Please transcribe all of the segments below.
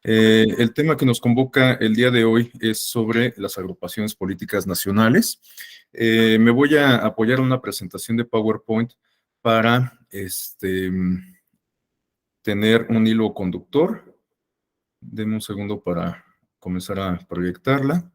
El tema que nos convoca el día de hoy es sobre las agrupaciones políticas nacionales. Me voy a apoyar en una presentación de PowerPoint para tener un hilo conductor. Denme un segundo para comenzar a proyectarla.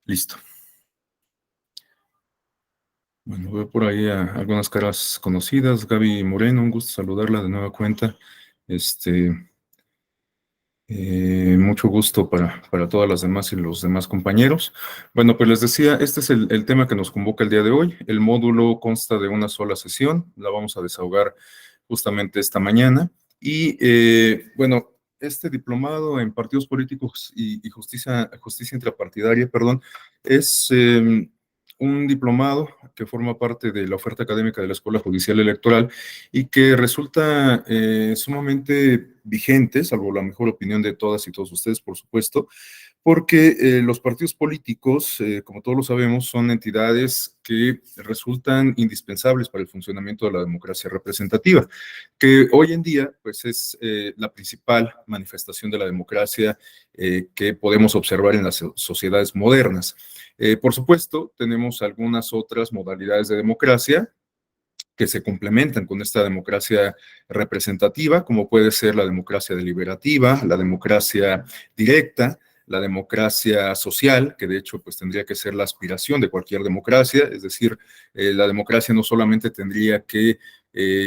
Listo. Bueno, veo por ahí a algunas caras conocidas. Gaby Moreno, un gusto saludarla de nueva cuenta. Mucho gusto para todas las demás y los demás compañeros. Bueno, pues les decía, este es el tema que nos convoca el día de hoy. El módulo consta de una sola sesión, la vamos a desahogar justamente esta mañana. Y bueno, este diplomado en partidos políticos y justicia intrapartidaria, perdón, es un diplomado que forma parte de la oferta académica de la Escuela Judicial Electoral y que resulta sumamente vigente, salvo la mejor opinión de todas y todos ustedes, por supuesto, porque los partidos políticos, como todos lo sabemos, son entidades que resultan indispensables para el funcionamiento de la democracia representativa, que hoy en día pues, es la principal manifestación de la democracia que podemos observar en las sociedades modernas. Por supuesto, tenemos algunas otras modalidades de democracia que se complementan con esta democracia representativa, como puede ser la democracia deliberativa, la democracia directa, la democracia social, que de hecho pues tendría que ser la aspiración de cualquier democracia, es decir, la democracia no solamente tendría que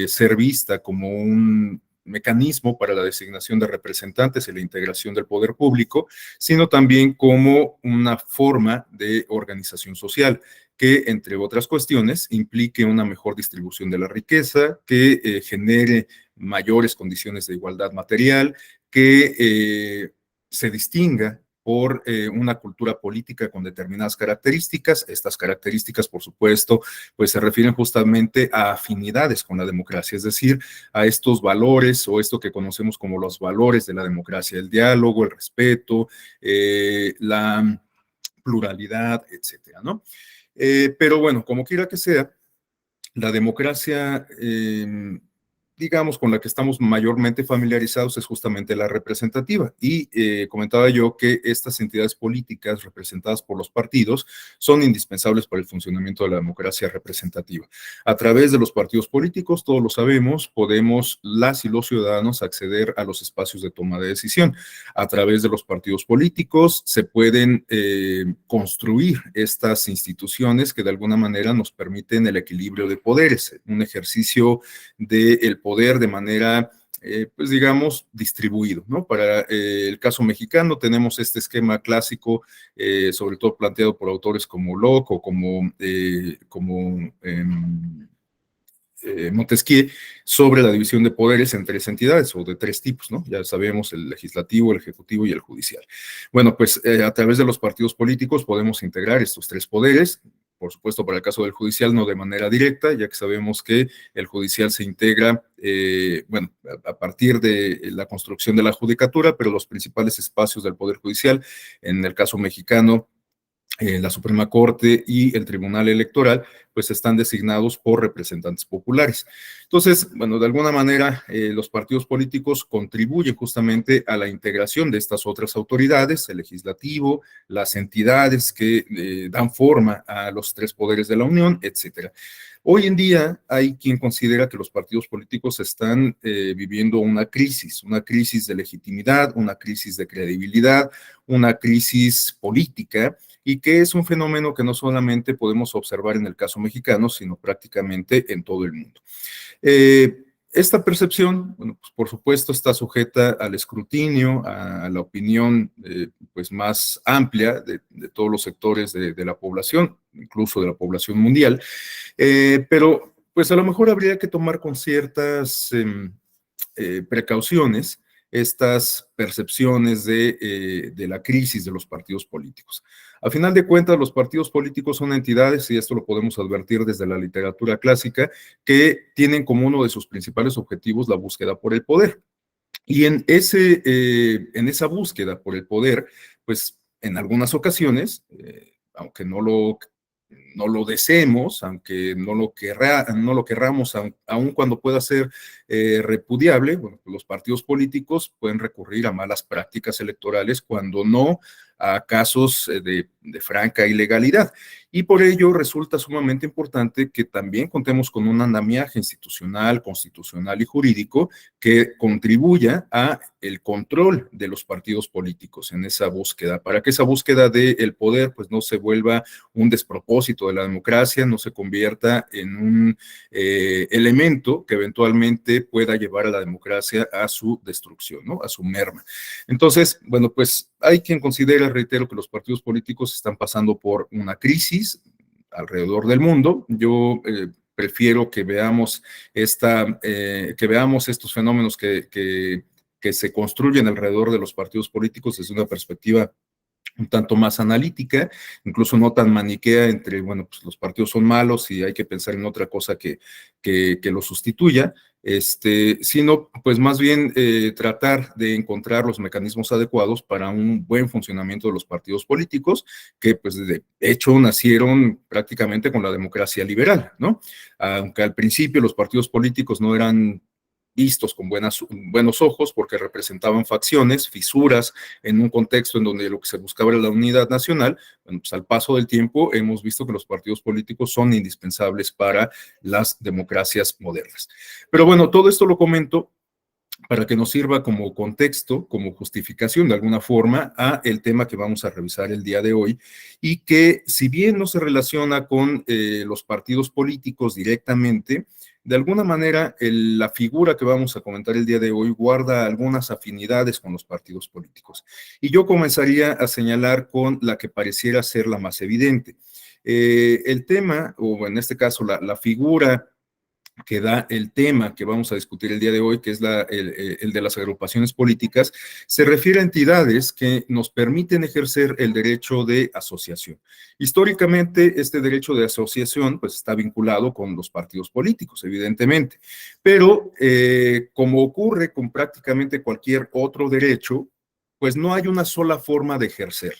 ser vista como un mecanismo para la designación de representantes y la integración del poder público, sino también como una forma de organización social que, entre otras cuestiones, implique una mejor distribución de la riqueza, que genere mayores condiciones de igualdad material, que se distinga por una cultura política con determinadas características. Estas características, por supuesto, pues se refieren justamente a afinidades con la democracia, es decir, a estos valores o esto que conocemos como los valores de la democracia, el diálogo, el respeto, la pluralidad, etcétera, ¿no? Pero bueno, como quiera que sea, la democracia, digamos, con la que estamos mayormente familiarizados es justamente la representativa. Y comentaba yo que estas entidades políticas representadas por los partidos son indispensables para el funcionamiento de la democracia representativa. A través de los partidos políticos, todos lo sabemos, podemos las y los ciudadanos acceder a los espacios de toma de decisión. A través de los partidos políticos se pueden construir estas instituciones que de alguna manera nos permiten el equilibrio de poderes, un ejercicio del poder de manera, pues digamos, distribuido, ¿no? Para el caso mexicano tenemos este esquema clásico, sobre todo planteado por autores como Locke o Montesquieu, sobre la división de poderes en tres entidades o de tres tipos, ¿no? Ya sabemos, el legislativo, el ejecutivo y el judicial. Bueno, pues a través de los partidos políticos podemos integrar estos tres poderes. Por supuesto, para el caso del judicial, no de manera directa, ya que sabemos que el judicial se integra, bueno, a partir de la construcción de la judicatura, pero los principales espacios del Poder Judicial, en el caso mexicano, la Suprema Corte y el Tribunal Electoral, pues están designados por representantes populares. Entonces, bueno, de alguna manera, los partidos políticos contribuyen justamente a la integración de estas otras autoridades, el legislativo, las entidades que dan forma a los tres poderes de la Unión, etcétera. Hoy en día hay quien considera que los partidos políticos están viviendo una crisis de legitimidad, una crisis de credibilidad, una crisis política, y que es un fenómeno que no solamente podemos observar en el caso mexicano, sino prácticamente en todo el mundo. Esta percepción, bueno, pues por supuesto está sujeta al escrutinio, a la opinión pues más amplia de todos los sectores de la población, incluso de la población mundial, pero pues a lo mejor habría que tomar con ciertas precauciones estas percepciones de la crisis de los partidos políticos. A final de cuentas, los partidos políticos son entidades, y esto lo podemos advertir desde la literatura clásica, que tienen como uno de sus principales objetivos la búsqueda por el poder. Y en esa búsqueda por el poder, pues en algunas ocasiones, aunque no lo deseemos, aunque no lo querramos, aun cuando pueda ser repudiable, bueno, los partidos políticos pueden recurrir a malas prácticas electorales cuando no a casos de franca ilegalidad. Y por ello resulta sumamente importante que también contemos con un andamiaje institucional, constitucional y jurídico que contribuya a el control de los partidos políticos en esa búsqueda, para que esa búsqueda del poder pues no se vuelva un despropósito de la democracia, no se convierta en un elemento que eventualmente pueda llevar a la democracia a su destrucción, ¿no? A su merma. Entonces, bueno, pues hay quien considera, reitero, que los partidos políticos están pasando por una crisis alrededor del mundo. Yo prefiero que veamos estos fenómenos que se construyen alrededor de los partidos políticos desde una perspectiva un tanto más analítica, incluso no tan maniquea entre, bueno, pues los partidos son malos y hay que pensar en otra cosa que lo sustituya, sino pues más bien tratar de encontrar los mecanismos adecuados para un buen funcionamiento de los partidos políticos, que pues de hecho nacieron prácticamente con la democracia liberal, ¿no? Aunque al principio los partidos políticos no eran vistos con buenos ojos porque representaban facciones, fisuras en un contexto en donde lo que se buscaba era la unidad nacional. Bueno, pues al paso del tiempo hemos visto que los partidos políticos son indispensables para las democracias modernas. Pero bueno, todo esto lo comento para que nos sirva como contexto, como justificación de alguna forma a el tema que vamos a revisar el día de hoy, y que si bien no se relaciona con los partidos políticos directamente, de alguna manera la figura que vamos a comentar el día de hoy guarda algunas afinidades con los partidos políticos. Y yo comenzaría a señalar con la que pareciera ser la más evidente. El tema, o en este caso la figura que da el tema que vamos a discutir el día de hoy, que es el de las agrupaciones políticas, se refiere a entidades que nos permiten ejercer el derecho de asociación. Históricamente, este derecho de asociación pues, está vinculado con los partidos políticos, evidentemente, pero como ocurre con prácticamente cualquier otro derecho, pues no hay una sola forma de ejercer.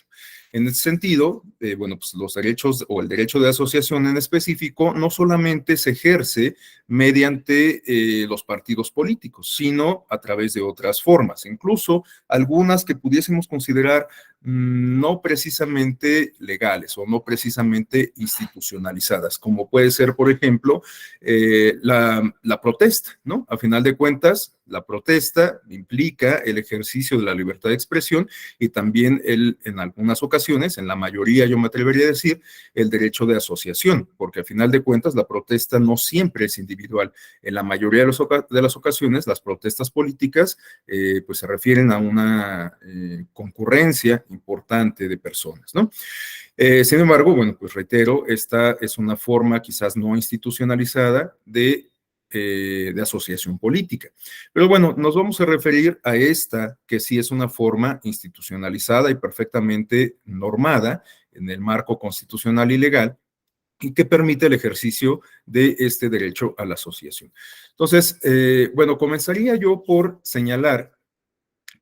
En ese sentido, bueno, pues los derechos o el derecho de asociación en específico no solamente se ejerce mediante los partidos políticos, sino a través de otras formas, incluso algunas que pudiésemos considerar no precisamente legales o no precisamente institucionalizadas, como puede ser, por ejemplo, la protesta, ¿no? A final de cuentas, la protesta implica el ejercicio de la libertad de expresión y también en algunas ocasiones, en la mayoría yo me atrevería a decir, el derecho de asociación, porque a final de cuentas la protesta no siempre es individual. En la mayoría de las ocasiones las protestas políticas pues se refieren a una concurrencia importante de personas, ¿no? Sin embargo, bueno, pues reitero, esta es una forma quizás no institucionalizada de asociación política. Pero bueno, nos vamos a referir a esta, que sí es una forma institucionalizada y perfectamente normada en el marco constitucional y legal, y que permite el ejercicio de este derecho a la asociación. Entonces, bueno, comenzaría yo por señalar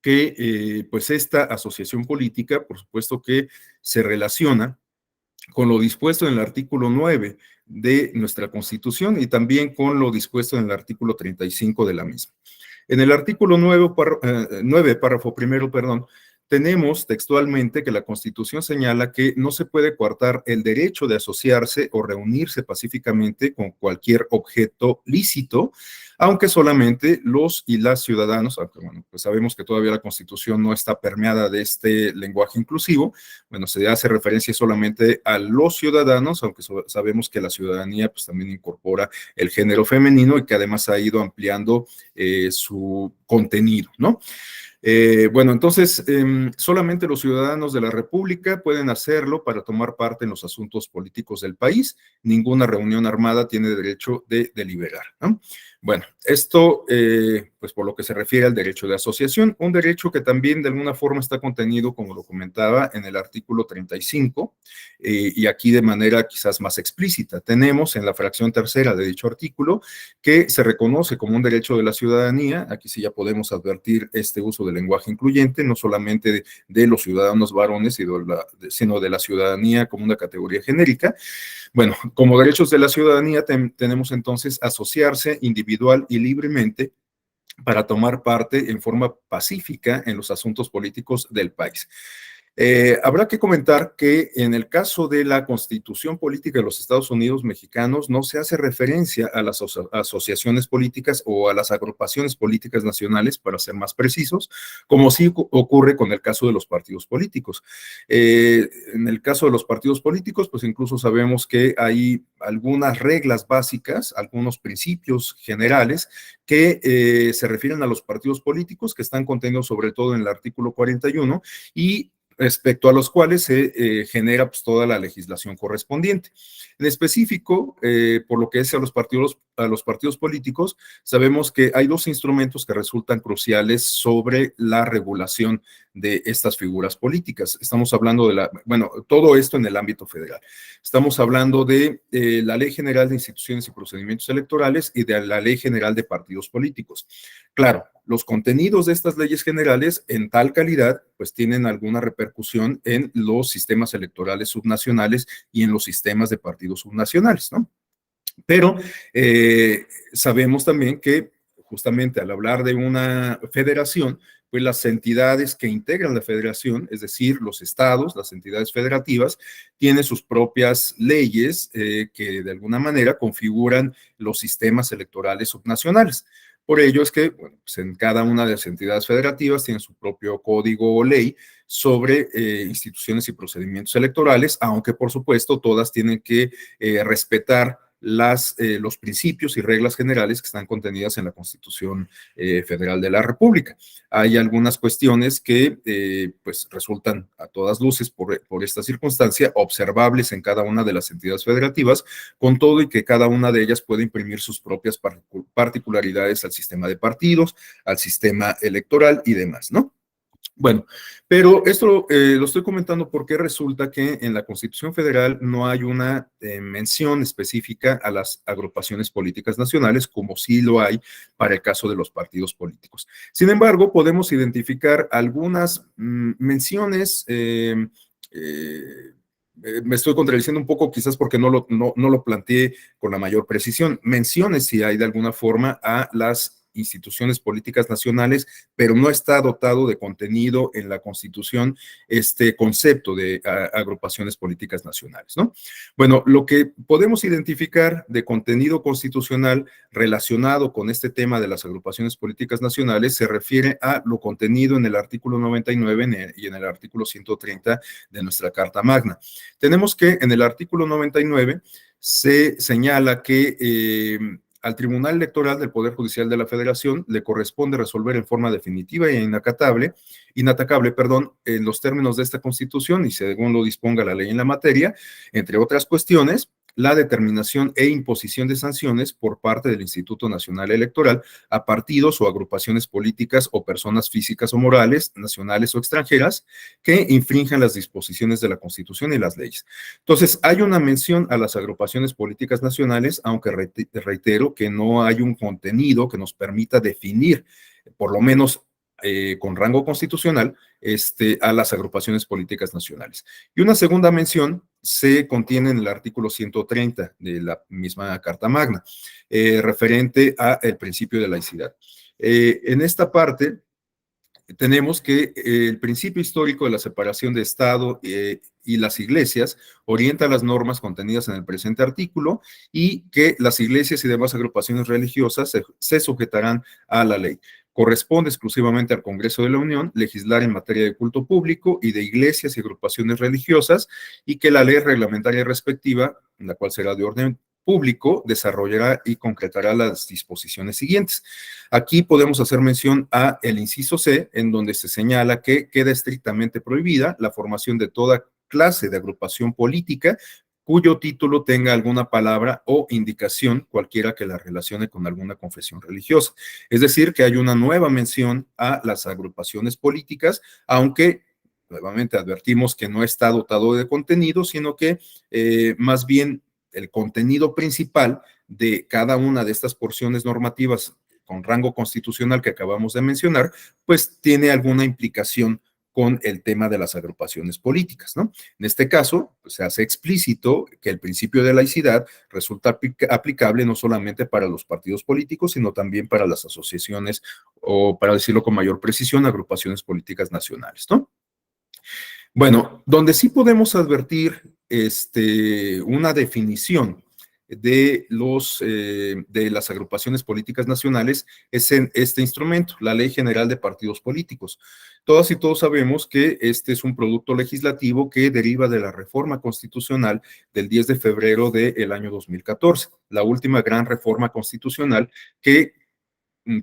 que pues esta asociación política, por supuesto que se relaciona con lo dispuesto en el artículo 9 de nuestra Constitución y también con lo dispuesto en el artículo 35 de la misma. En el artículo 9 párrafo primero, perdón, tenemos textualmente que la Constitución señala que no se puede coartar el derecho de asociarse o reunirse pacíficamente con cualquier objeto lícito, aunque solamente los y las ciudadanos, aunque bueno, pues sabemos que todavía la Constitución no está permeada de este lenguaje inclusivo, bueno, se hace referencia solamente a los ciudadanos, aunque sabemos que la ciudadanía pues también incorpora el género femenino y que además ha ido ampliando su contenido, ¿no? Bueno, entonces, solamente los ciudadanos de la República pueden hacerlo para tomar parte en los asuntos políticos del país. Ninguna reunión armada tiene derecho de deliberar, ¿no? Bueno, esto, pues por lo que se refiere al derecho de asociación, un derecho que también de alguna forma está contenido, como lo comentaba, en el artículo 35, y aquí de manera quizás más explícita. Tenemos en la fracción tercera de dicho artículo que se reconoce como un derecho de la ciudadanía. Aquí sí ya podemos advertir este uso del lenguaje incluyente, no solamente de los ciudadanos varones, sino de la ciudadanía como una categoría genérica. Bueno, como derechos de la ciudadanía tenemos entonces asociarse individual y libremente para tomar parte en forma pacífica en los asuntos políticos del país. Habrá que comentar que en el caso de la Constitución Política de los Estados Unidos Mexicanos no se hace referencia a las asociaciones políticas o a las agrupaciones políticas nacionales, para ser más precisos, como sí ocurre con el caso de los partidos políticos. En el caso de los partidos políticos, pues incluso sabemos que hay algunas reglas básicas, algunos principios generales que se refieren a los partidos políticos, que están contenidos sobre todo en el artículo 41 y respecto a los cuales se genera pues, toda la legislación correspondiente. En específico, por lo que es a los partidos políticos, sabemos que hay dos instrumentos que resultan cruciales sobre la regulación de estas figuras políticas. Estamos hablando bueno, todo esto en el ámbito federal. Estamos hablando de la Ley General de Instituciones y Procedimientos Electorales y de la Ley General de Partidos Políticos. Claro, los contenidos de estas leyes generales en tal calidad, pues tienen alguna repercusión en los sistemas electorales subnacionales y en los sistemas de partidos subnacionales, ¿no? Pero sabemos también que justamente al hablar de una federación, pues las entidades que integran la federación, es decir, los estados, las entidades federativas, tienen sus propias leyes que de alguna manera configuran los sistemas electorales subnacionales. Por ello es que, bueno, pues en cada una de las entidades federativas tiene su propio código o ley sobre instituciones y procedimientos electorales, aunque por supuesto todas tienen que respetar los principios y reglas generales que están contenidas en la Constitución Federal de la República. Hay algunas cuestiones que pues resultan a todas luces por esta circunstancia observables en cada una de las entidades federativas, con todo y que cada una de ellas puede imprimir sus propias particularidades al sistema de partidos, al sistema electoral y demás, ¿no? Bueno, pero esto lo estoy comentando porque resulta que en la Constitución Federal no hay una mención específica a las agrupaciones políticas nacionales, como sí lo hay para el caso de los partidos políticos. Sin embargo, podemos identificar algunas menciones. Me estoy contradiciendo un poco, quizás porque no lo planteé con la mayor precisión. Menciones si hay de alguna forma a las instituciones políticas nacionales, pero no está dotado de contenido en la Constitución este concepto de agrupaciones políticas nacionales, ¿no? Bueno, lo que podemos identificar de contenido constitucional relacionado con este tema de las agrupaciones políticas nacionales se refiere a lo contenido en el artículo 99 y en el artículo 130 de nuestra Carta Magna. Tenemos que en el artículo 99 se señala que al Tribunal Electoral del Poder Judicial de la Federación le corresponde resolver en forma definitiva e inatacable, en los términos de esta Constitución y según lo disponga la ley en la materia, entre otras cuestiones, la determinación e imposición de sanciones por parte del Instituto Nacional Electoral a partidos o agrupaciones políticas o personas físicas o morales, nacionales o extranjeras, que infrinjan las disposiciones de la Constitución y las leyes. Entonces, hay una mención a las agrupaciones políticas nacionales, aunque reitero que no hay un contenido que nos permita definir, por lo menos con rango constitucional, a las agrupaciones políticas nacionales. Y una segunda mención se contiene en el artículo 130 de la misma Carta Magna, referente al principio de laicidad. En esta parte, tenemos que el principio histórico de la separación de Estado y las iglesias orienta las normas contenidas en el presente artículo y que las iglesias y demás agrupaciones religiosas se sujetarán a la ley. Corresponde exclusivamente al Congreso de la Unión legislar en materia de culto público y de iglesias y agrupaciones religiosas y que la ley reglamentaria respectiva, la cual será de orden público desarrollará y concretará las disposiciones siguientes. Aquí podemos hacer mención a el inciso C, en donde se señala que queda estrictamente prohibida la formación de toda clase de agrupación política cuyo título tenga alguna palabra o indicación cualquiera que la relacione con alguna confesión religiosa. Es decir, que hay una nueva mención a las agrupaciones políticas, aunque nuevamente advertimos que no está dotado de contenido, sino que más bien el contenido principal de cada una de estas porciones normativas con rango constitucional que acabamos de mencionar, pues tiene alguna implicación con el tema de las agrupaciones políticas, ¿no? En este caso, pues, se hace explícito que el principio de laicidad resulta aplicable no solamente para los partidos políticos, sino también para las asociaciones o, para decirlo con mayor precisión, agrupaciones políticas nacionales, ¿no? Bueno, donde sí podemos advertir una definición de las agrupaciones políticas nacionales es en este instrumento, la Ley General de Partidos Políticos. Todas y todos sabemos que este es un producto legislativo que deriva de la reforma constitucional del 10 de febrero del año 2014, la última gran reforma constitucional que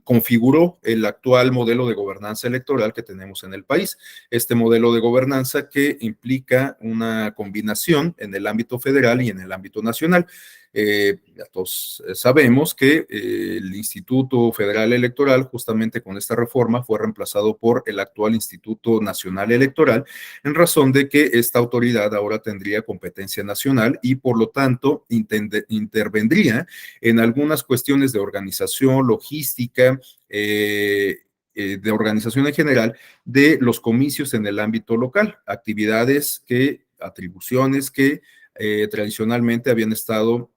configuró el actual modelo de gobernanza electoral que tenemos en el país. Este modelo de gobernanza que implica una combinación en el ámbito federal y en el ámbito nacional. Ya todos sabemos que el Instituto Federal Electoral, justamente con esta reforma, fue reemplazado por el actual Instituto Nacional Electoral, en razón de que esta autoridad ahora tendría competencia nacional y, por lo tanto, intervendría en algunas cuestiones de organización, logística, de organización en general de los comicios en el ámbito local, atribuciones que tradicionalmente habían estado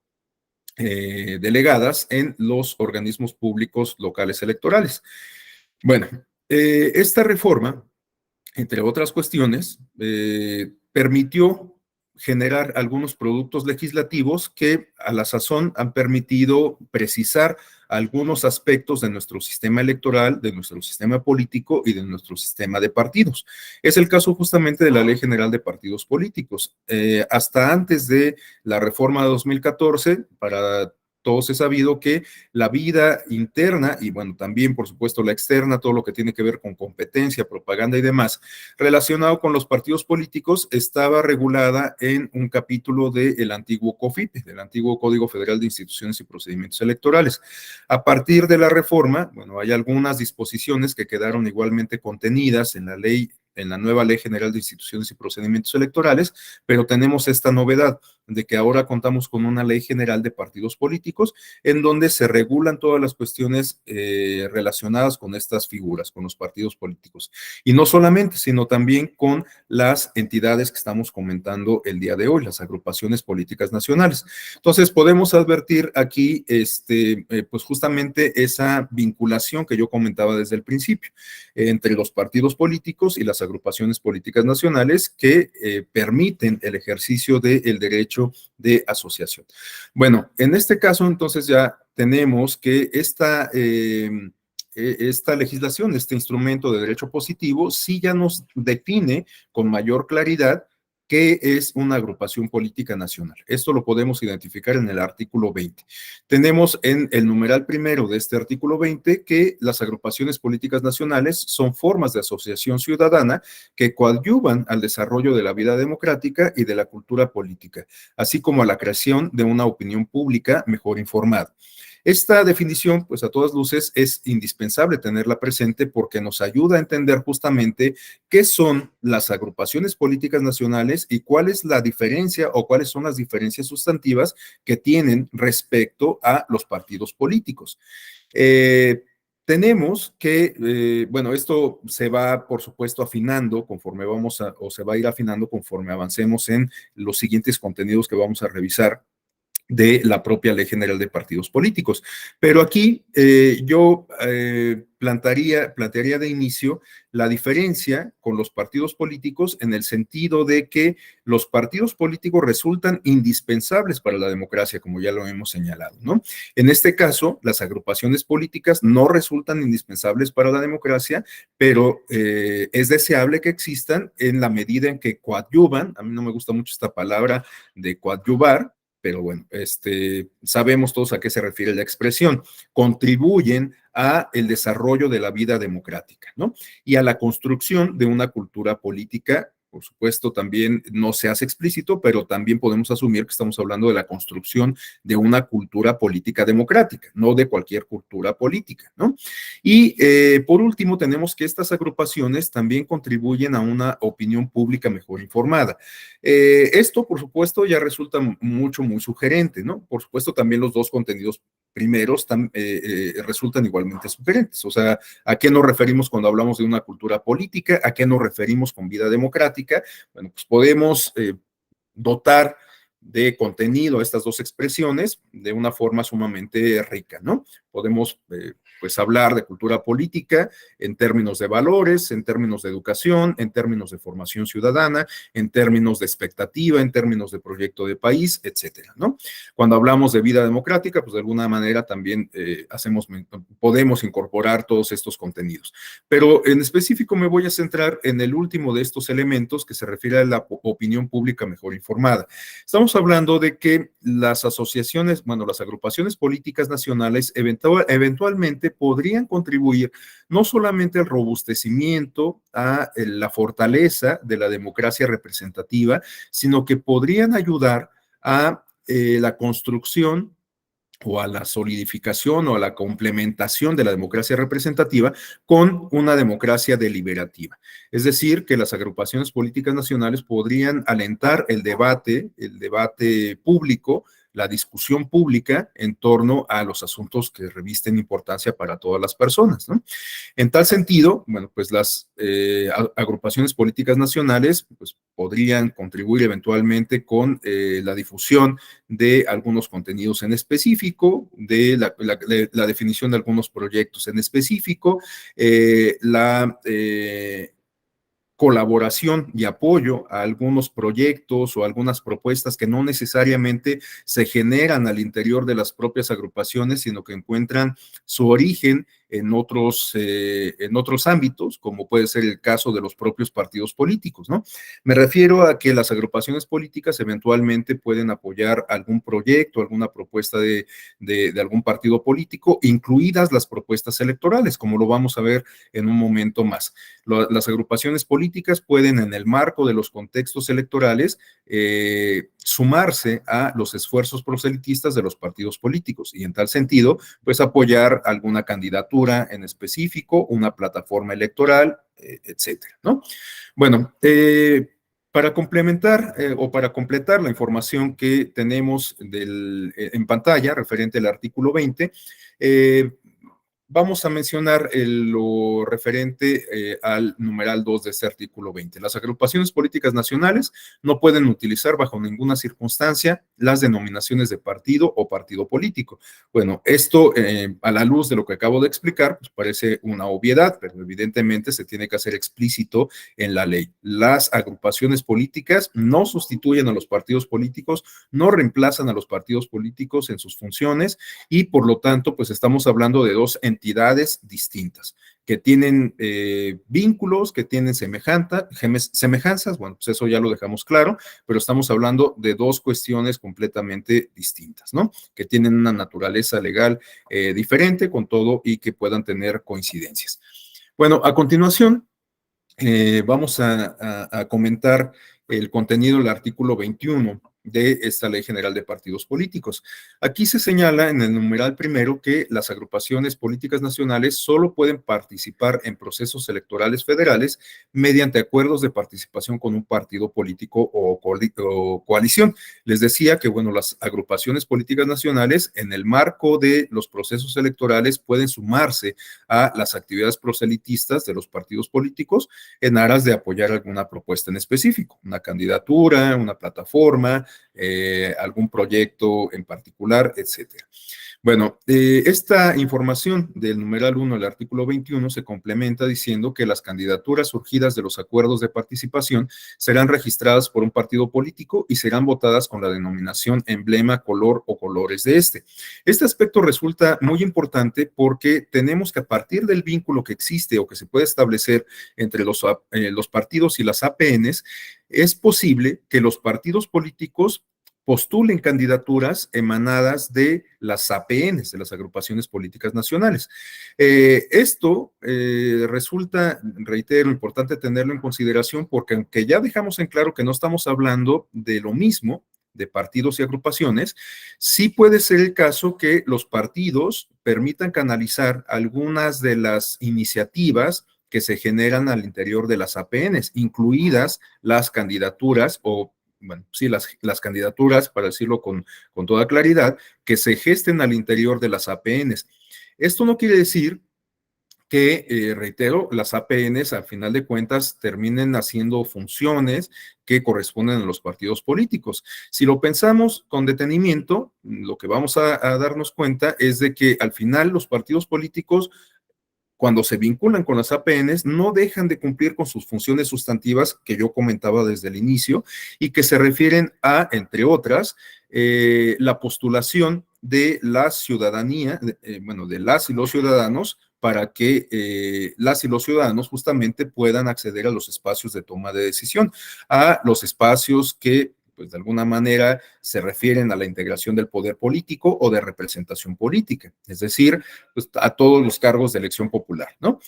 delegadas en los organismos públicos locales electorales. Bueno, esta reforma, entre otras cuestiones, permitió generar algunos productos legislativos que a la sazón han permitido precisar algunos aspectos de nuestro sistema electoral, de nuestro sistema político y de nuestro sistema de partidos. Es el caso justamente de la Ley General de Partidos Políticos. Hasta antes de la reforma de 2014, para todos es sabido que la vida interna y, bueno, también, por supuesto, la externa, todo lo que tiene que ver con competencia, propaganda y demás, relacionado con los partidos políticos, estaba regulada en un capítulo del antiguo COFIPE, del antiguo Código Federal de Instituciones y Procedimientos Electorales. A partir de la reforma, bueno, hay algunas disposiciones que quedaron igualmente contenidas en la nueva Ley General de Instituciones y Procedimientos Electorales, pero tenemos esta novedad de que ahora contamos con una Ley General de Partidos Políticos en donde se regulan todas las cuestiones relacionadas con estas figuras, con los partidos políticos. Y no solamente, sino también con las entidades que estamos comentando el día de hoy, las agrupaciones políticas nacionales. Entonces, podemos advertir aquí, pues justamente esa vinculación que yo comentaba desde el principio, entre los partidos políticos y las agrupaciones políticas nacionales que permiten el ejercicio del derecho de asociación. Bueno, en este caso, entonces ya tenemos que esta legislación, este instrumento de derecho positivo, sí ya nos define con mayor claridad qué es una agrupación política nacional. Esto lo podemos identificar en el artículo 20. Tenemos en el numeral primero de este artículo 20 que las agrupaciones políticas nacionales son formas de asociación ciudadana que coadyuvan al desarrollo de la vida democrática y de la cultura política, así como a la creación de una opinión pública mejor informada. Esta definición, pues a todas luces, es indispensable tenerla presente porque nos ayuda a entender justamente qué son las agrupaciones políticas nacionales y cuál es la diferencia o cuáles son las diferencias sustantivas que tienen respecto a los partidos políticos. Tenemos que, bueno, esto se va, por supuesto, afinando conforme o se va a ir afinando conforme avancemos en los siguientes contenidos que vamos a revisar de la propia Ley General de Partidos Políticos. Pero aquí yo plantearía de inicio la diferencia con los partidos políticos en el sentido de que los partidos políticos resultan indispensables para la democracia, como ya lo hemos señalado, ¿no? En este caso, las agrupaciones políticas no resultan indispensables para la democracia, pero es deseable que existan en la medida en que coadyuvan, a mí no me gusta mucho esta palabra de coadyuvar, pero bueno, sabemos todos a qué se refiere la expresión, contribuyen a el desarrollo de la vida democrática, ¿no? Y a la construcción de una cultura política. Por supuesto, también no se hace explícito, pero también podemos asumir que estamos hablando de la construcción de una cultura política democrática, no de cualquier cultura política, ¿no? Y por último, tenemos que estas agrupaciones también contribuyen a una opinión pública mejor informada. Esto, por supuesto, ya resulta muy sugerente, ¿no? Por supuesto, también los dos contenidos primeros resultan igualmente sugerentes. O sea, ¿a qué nos referimos cuando hablamos de una cultura política? ¿A qué nos referimos con vida democrática? Bueno, pues podemos dotar de contenido estas dos expresiones de una forma sumamente rica, ¿no? Podemos, pues, hablar de cultura política en términos de valores, en términos de educación, en términos de formación ciudadana, en términos de expectativa, en términos de proyecto de país, etcétera, ¿no? Cuando hablamos de vida democrática, pues de alguna manera también podemos incorporar todos estos contenidos. Pero en específico me voy a centrar en el último de estos elementos que se refiere a la opinión pública mejor informada. Estamos hablando de que las asociaciones, bueno, las agrupaciones políticas nacionales eventualmente podrían contribuir no solamente al robustecimiento, a la fortaleza de la democracia representativa, sino que podrían ayudar a la construcción o a la solidificación o a la complementación de la democracia representativa con una democracia deliberativa. Es decir, que las agrupaciones políticas nacionales podrían alentar el debate público, la discusión pública en torno a los asuntos que revisten importancia para todas las personas, ¿no? En tal sentido, bueno, pues las agrupaciones políticas nacionales pues, podrían contribuir eventualmente con la difusión de algunos contenidos en específico, de la definición de algunos proyectos en específico, colaboración y apoyo a algunos proyectos o algunas propuestas que no necesariamente se generan al interior de las propias agrupaciones, sino que encuentran su origen en otros ámbitos, como puede ser el caso de los propios partidos políticos, ¿no? Me refiero a que las agrupaciones políticas eventualmente pueden apoyar algún proyecto, alguna propuesta de algún partido político, incluidas las propuestas electorales, como lo vamos a ver en un momento más. Las agrupaciones políticas pueden, en el marco de los contextos electorales, sumarse a los esfuerzos proselitistas de los partidos políticos y en tal sentido, pues apoyar alguna candidatura en específico, una plataforma electoral, etcétera, ¿no? Bueno, para complementar o para completar la información que tenemos en pantalla referente al artículo 20, vamos a mencionar lo referente al numeral 2 de este artículo 20. Las agrupaciones políticas nacionales no pueden utilizar bajo ninguna circunstancia las denominaciones de partido o partido político. Bueno, esto a la luz de lo que acabo de explicar, pues parece una obviedad, pero evidentemente se tiene que hacer explícito en la ley. Las agrupaciones políticas no sustituyen a los partidos políticos, no reemplazan a los partidos políticos en sus funciones y por lo tanto, pues estamos hablando de dos entidades distintas, que tienen vínculos, que tienen semejanzas, bueno, pues eso ya lo dejamos claro, pero estamos hablando de dos cuestiones completamente distintas, ¿no? Que tienen una naturaleza legal diferente con todo y que puedan tener coincidencias. Bueno, a continuación vamos a comentar el contenido del artículo 21 de esta Ley General de Partidos Políticos. Aquí se señala en el numeral primero que las agrupaciones políticas nacionales solo pueden participar en procesos electorales federales mediante acuerdos de participación con un partido político o coalición. Les decía que, bueno, las agrupaciones políticas nacionales en el marco de los procesos electorales pueden sumarse a las actividades proselitistas de los partidos políticos en aras de apoyar alguna propuesta en específico, una candidatura, una plataforma, algún proyecto en particular, etcétera. Bueno, esta información del numeral 1 del artículo 21 se complementa diciendo que las candidaturas surgidas de los acuerdos de participación serán registradas por un partido político y serán votadas con la denominación, emblema, color o colores de este. Este aspecto resulta muy importante porque tenemos que a partir del vínculo que existe o que se puede establecer entre los partidos y las APNs, es posible que los partidos políticos postulen candidaturas emanadas de las APNs, de las agrupaciones políticas nacionales. Esto resulta, reitero, importante tenerlo en consideración porque aunque ya dejamos en claro que no estamos hablando de lo mismo, de partidos y agrupaciones, sí puede ser el caso que los partidos permitan canalizar algunas de las iniciativas que se generan al interior de las APNs, incluidas las candidaturas o bueno, sí, las candidaturas, para decirlo con toda claridad, que se gesten al interior de las APNs. Esto no quiere decir que, reitero, las APNs a final de cuentas terminen haciendo funciones que corresponden a los partidos políticos. Si lo pensamos con detenimiento, lo que vamos a darnos cuenta es de que al final los partidos políticos cuando se vinculan con las APNs, no dejan de cumplir con sus funciones sustantivas que yo comentaba desde el inicio y que se refieren a, entre otras, la postulación de la ciudadanía, bueno, de las y los ciudadanos para que las y los ciudadanos justamente puedan acceder a los espacios de toma de decisión, a los espacios que pues de alguna manera se refieren a la integración del poder político o de representación política, es decir, pues, a todos los cargos de elección popular, ¿no?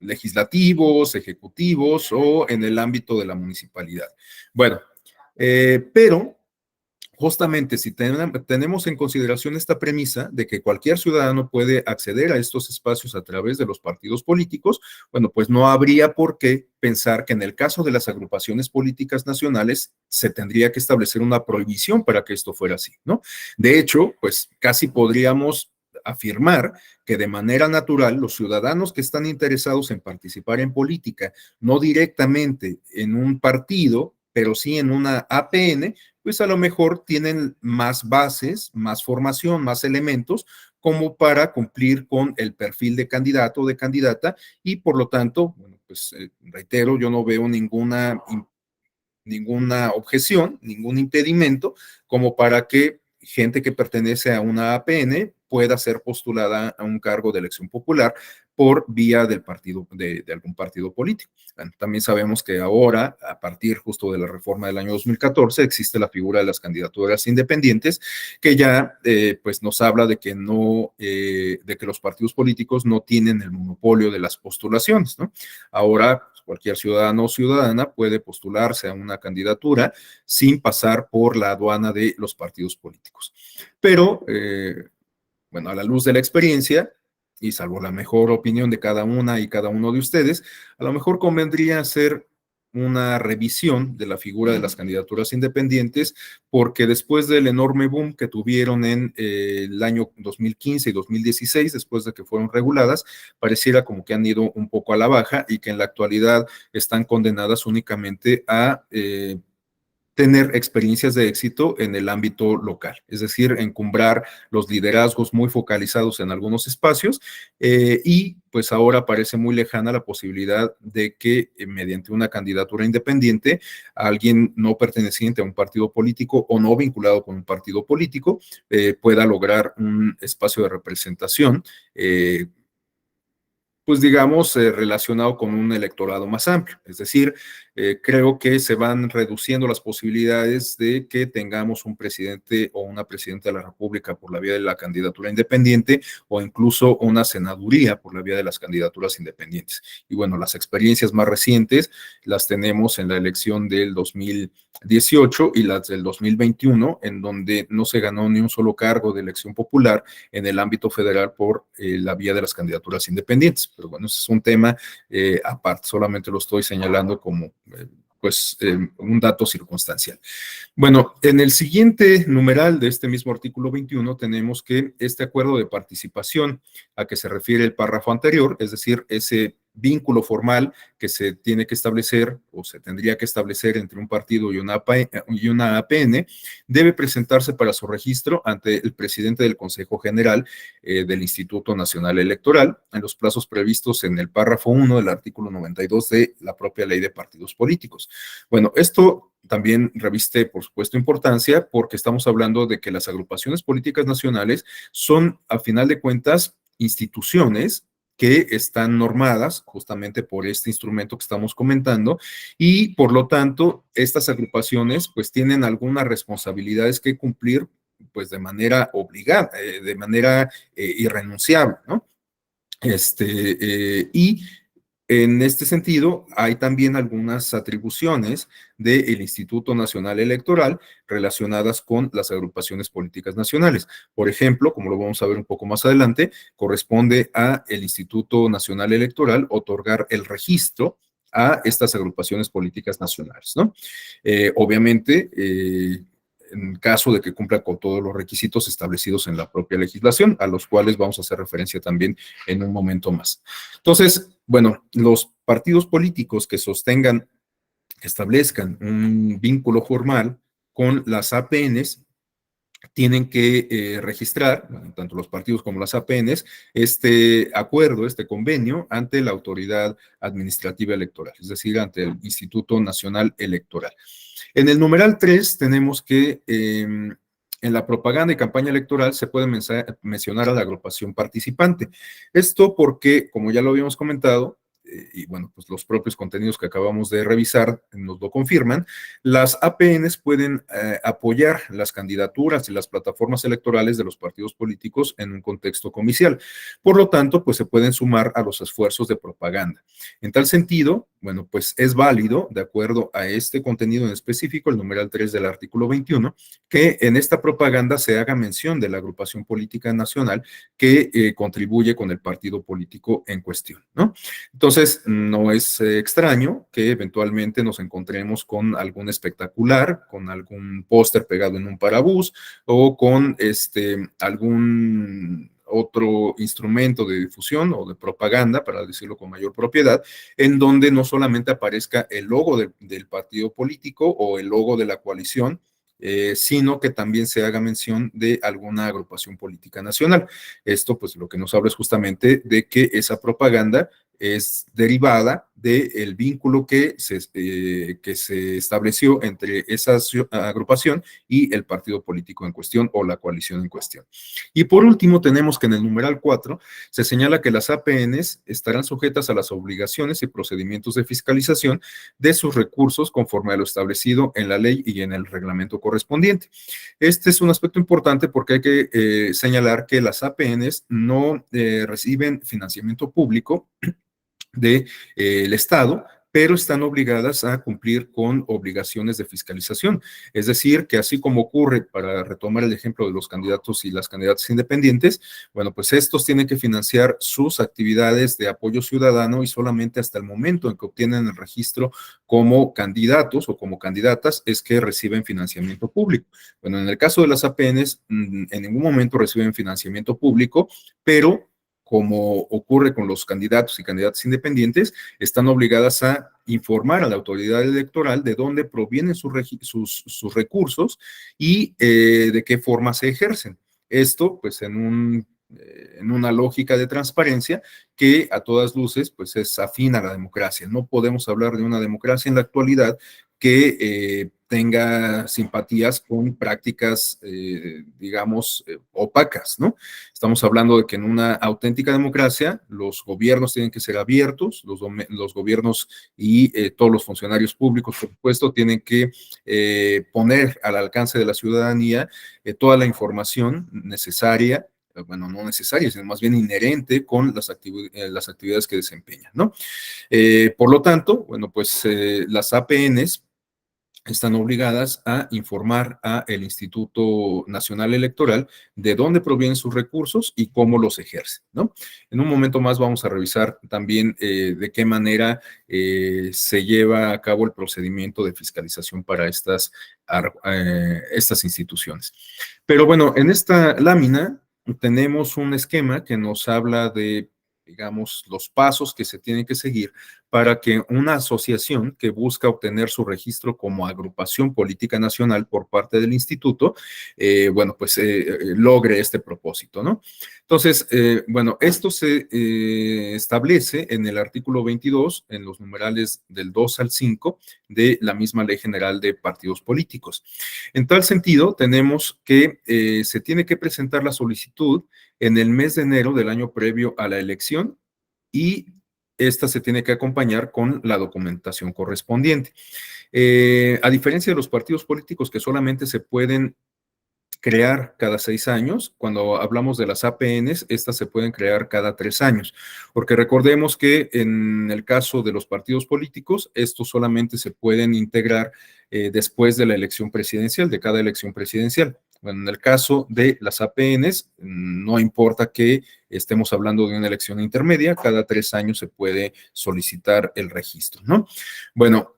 Legislativos, ejecutivos o en el ámbito de la municipalidad. Bueno, pero justamente si tenemos en consideración esta premisa de que cualquier ciudadano puede acceder a estos espacios a través de los partidos políticos, bueno, pues no habría por qué pensar que en el caso de las agrupaciones políticas nacionales se tendría que establecer una prohibición para que esto fuera así, ¿no? De hecho, pues casi podríamos afirmar que de manera natural los ciudadanos que están interesados en participar en política, no directamente en un partido, pero sí en una APN, pues a lo mejor tienen más bases, más formación, más elementos como para cumplir con el perfil de candidato o de candidata y por lo tanto, bueno, pues reitero, yo no veo ninguna objeción, ningún impedimento como para que gente que pertenece a una APN pueda ser postulada a un cargo de elección popular por vía del partido, de algún partido político. Bueno, también sabemos que ahora, a partir justo de la reforma del año 2014, existe la figura de las candidaturas independientes, que ya pues nos habla de que no, de que los partidos políticos no tienen el monopolio de las postulaciones, ¿no? Ahora, cualquier ciudadano o ciudadana puede postularse a una candidatura sin pasar por la aduana de los partidos políticos. Pero, bueno, a la luz de la experiencia, y salvo la mejor opinión de cada una y cada uno de ustedes, a lo mejor convendría hacer una revisión de la figura de las candidaturas independientes, porque después del enorme boom que tuvieron en el año 2015 y 2016, después de que fueron reguladas, pareciera como que han ido un poco a la baja y que en la actualidad están condenadas únicamente a tener experiencias de éxito en el ámbito local, es decir, encumbrar los liderazgos muy focalizados en algunos espacios y pues ahora parece muy lejana la posibilidad de que mediante una candidatura independiente alguien no perteneciente a un partido político o no vinculado con un partido político pueda lograr un espacio de representación pues digamos, relacionado con un electorado más amplio. Es decir, creo que se van reduciendo las posibilidades de que tengamos un presidente o una presidenta de la República por la vía de la candidatura independiente o incluso una senaduría por la vía de las candidaturas independientes. Y bueno, las experiencias más recientes las tenemos en la elección del 2018 y las del 2021, en donde no se ganó ni un solo cargo de elección popular en el ámbito federal por la vía de las candidaturas independientes. Pero bueno, ese es un tema aparte, solamente lo estoy señalando como un dato circunstancial. Bueno, en el siguiente numeral de este mismo artículo 21 tenemos que este acuerdo de participación a que se refiere el párrafo anterior, es decir, ese vínculo formal que se tiene que establecer o se tendría que establecer entre un partido y una APN, debe presentarse para su registro ante el presidente del Consejo General del Instituto Nacional Electoral en los plazos previstos en el párrafo 1 del artículo 92 de la propia Ley de Partidos Políticos. Bueno, esto también reviste, por supuesto, importancia porque estamos hablando de que las agrupaciones políticas nacionales son, a final de cuentas, instituciones que están normadas justamente por este instrumento que estamos comentando y por lo tanto estas agrupaciones pues tienen algunas responsabilidades que cumplir pues de manera obligada, de manera irrenunciable, ¿no? Y en este sentido, hay también algunas atribuciones del Instituto Nacional Electoral relacionadas con las agrupaciones políticas nacionales. Por ejemplo, como lo vamos a ver un poco más adelante, corresponde a el Instituto Nacional Electoral otorgar el registro a estas agrupaciones políticas nacionales, ¿no? Obviamente, en caso de que cumpla con todos los requisitos establecidos en la propia legislación, a los cuales vamos a hacer referencia también en un momento más. Entonces, bueno, los partidos políticos que sostengan, que establezcan un vínculo formal con las APNs, tienen que registrar, bueno, tanto los partidos como las APNs, este acuerdo, este convenio, ante la autoridad administrativa electoral, es decir, ante el Instituto Nacional Electoral. En el numeral 3 tenemos que en la propaganda y campaña electoral se puede mencionar a la agrupación participante. Esto porque, como ya lo habíamos comentado, y bueno, pues los propios contenidos que acabamos de revisar nos lo confirman, las APNs pueden apoyar las candidaturas y las plataformas electorales de los partidos políticos en un contexto comicial. Por lo tanto, pues se pueden sumar a los esfuerzos de propaganda. En tal sentido, bueno, pues es válido, de acuerdo a este contenido en específico, el numeral 3 del artículo 21, que en esta propaganda se haga mención de la agrupación política nacional que contribuye con el partido político en cuestión, ¿no? Entonces, no es extraño que eventualmente nos encontremos con algún espectacular, con algún póster pegado en un parabús o con algún otro instrumento de difusión o de propaganda, para decirlo con mayor propiedad, en donde no solamente aparezca el logo del partido político o el logo de la coalición, sino que también se haga mención de alguna agrupación política nacional. Esto, pues, lo que nos habla es justamente de que esa propaganda es derivada del vínculo que se estableció entre esa agrupación y el partido político en cuestión o la coalición en cuestión. Y por último, tenemos que en el numeral 4 se señala que las APNs estarán sujetas a las obligaciones y procedimientos de fiscalización de sus recursos conforme a lo establecido en la ley y en el reglamento correspondiente. Este es un aspecto importante porque hay que señalar que las APNs no reciben financiamiento público del Estado, pero están obligadas a cumplir con obligaciones de fiscalización. Es decir, que así como ocurre, para retomar el ejemplo de los candidatos y las candidatas independientes, bueno, pues estos tienen que financiar sus actividades de apoyo ciudadano y solamente hasta el momento en que obtienen el registro como candidatos o como candidatas es que reciben financiamiento público. Bueno, en el caso de las APNs, en ningún momento reciben financiamiento público, pero como ocurre con los candidatos y candidatas independientes, están obligadas a informar a la autoridad electoral de dónde provienen sus recursos y de qué forma se ejercen. Esto, pues, en una lógica de transparencia que a todas luces, pues, es afín a la democracia. No podemos hablar de una democracia en la actualidad que tenga simpatías con prácticas, digamos, opacas, ¿no? Estamos hablando de que en una auténtica democracia los gobiernos tienen que ser abiertos, los gobiernos y todos los funcionarios públicos, por supuesto, tienen que poner al alcance de la ciudadanía toda la información necesaria, bueno, no necesaria, sino más bien inherente con las actividades que desempeñan, ¿no? Por lo tanto, bueno, pues las APNs están obligadas a informar a el Instituto Nacional Electoral de dónde provienen sus recursos y cómo los ejercen, ¿no? En un momento más vamos a revisar también de qué manera se lleva a cabo el procedimiento de fiscalización para estas instituciones. Pero bueno, en esta lámina tenemos un esquema que nos habla de, digamos, los pasos que se tienen que seguir para que una asociación que busca obtener su registro como agrupación política nacional por parte del instituto, bueno, pues logre este propósito, ¿no? Entonces, bueno, esto se establece en el artículo 22, en los numerales del 2 al 5 de la misma Ley General de Partidos Políticos. En tal sentido, tenemos que se tiene que presentar la solicitud en el mes de enero del año previo a la elección y esta se tiene que acompañar con la documentación correspondiente. A diferencia de los partidos políticos que solamente se pueden crear cada 6 años. Cuando hablamos de las APNs, estas se pueden crear cada 3 años, porque recordemos que en el caso de los partidos políticos, estos solamente se pueden integrar después de la elección presidencial, de cada elección presidencial. Bueno, en el caso de las APNs, no importa que estemos hablando de una elección intermedia, cada 3 años se puede solicitar el registro, ¿no? Bueno,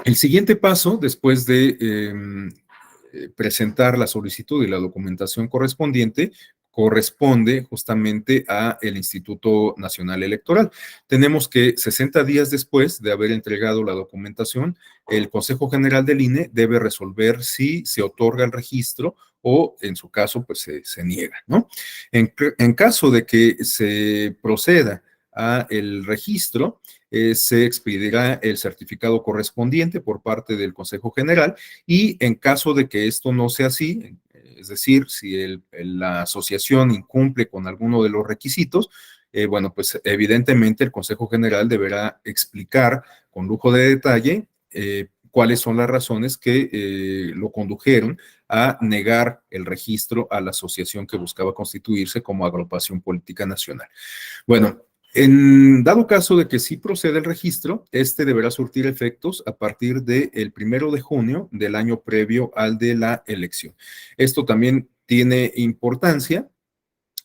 el siguiente paso, después de presentar la solicitud y la documentación correspondiente, corresponde justamente a el Instituto Nacional Electoral. Tenemos que 60 días después de haber entregado la documentación, el Consejo General del INE debe resolver si se otorga el registro o en su caso pues se niega, ¿no? En caso de que se proceda a el registro, se expedirá el certificado correspondiente por parte del Consejo General y en caso de que esto no sea así, es decir, si la asociación incumple con alguno de los requisitos, bueno, pues evidentemente el Consejo General deberá explicar con lujo de detalle cuáles son las razones que lo condujeron a negar el registro a la asociación que buscaba constituirse como agrupación política nacional. Bueno, en dado caso de que sí proceda el registro, este deberá surtir efectos a partir del 1 de junio del año previo al de la elección. Esto también tiene importancia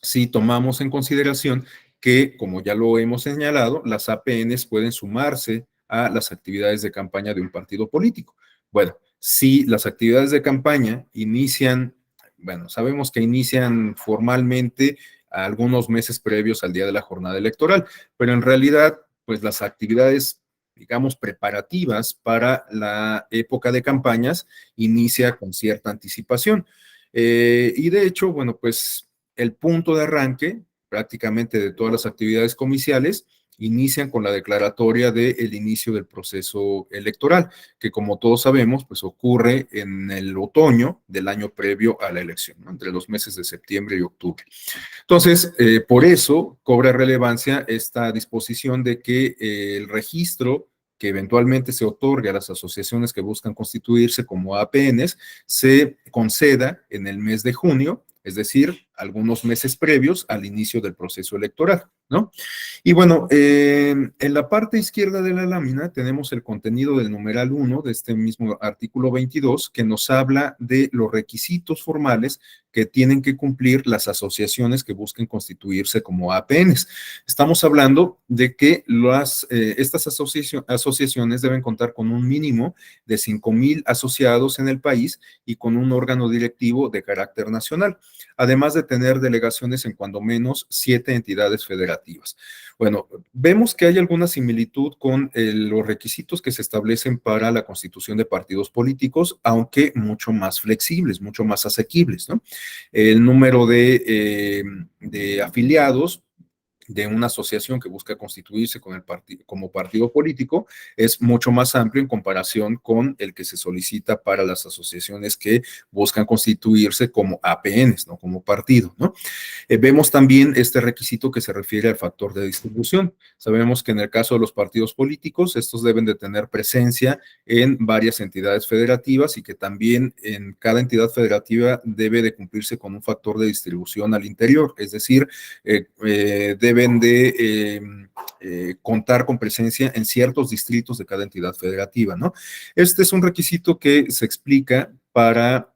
si tomamos en consideración que, como ya lo hemos señalado, las APNs pueden sumarse a las actividades de campaña de un partido político. Bueno, si las actividades de campaña inician, bueno, sabemos que inician formalmente algunos meses previos al día de la jornada electoral, pero en realidad, pues las actividades, digamos, preparativas para la época de campañas inicia con cierta anticipación. Y de hecho, bueno, pues el punto de arranque prácticamente de todas las actividades comiciales inician con la declaratoria del inicio del proceso electoral, que como todos sabemos, pues ocurre en el otoño del año previo a la elección, ¿no? Entre los meses de septiembre y octubre. Entonces, por eso cobra relevancia esta disposición de que el registro que eventualmente se otorgue a las asociaciones que buscan constituirse como APNs se conceda en el mes de junio, es decir, algunos meses previos al inicio del proceso electoral, ¿no? Y bueno, en la parte izquierda de la lámina tenemos el contenido del numeral 1 de este mismo artículo 22 que nos habla de los requisitos formales que tienen que cumplir las asociaciones que busquen constituirse como APNs. Estamos hablando de que estas asociaciones deben contar con un mínimo de 5,000 asociados en el país y con un órgano directivo de carácter nacional, además de tener delegaciones en cuando menos 7 entidades federativas. Bueno, vemos que hay alguna similitud con los requisitos que se establecen para la constitución de partidos políticos, aunque mucho más flexibles, mucho más asequibles, ¿no? El número de afiliados de una asociación que busca constituirse como partido político es mucho más amplio en comparación con el que se solicita para las asociaciones que buscan constituirse como APNs, no como partido, ¿no? Vemos también este requisito que se refiere al factor de distribución. Sabemos que en el caso de los partidos políticos, estos deben de tener presencia en varias entidades federativas y que también en cada entidad federativa debe de cumplirse con un factor de distribución al interior, es decir, deben de contar con presencia en ciertos distritos de cada entidad federativa, ¿no? Este es un requisito que se explica para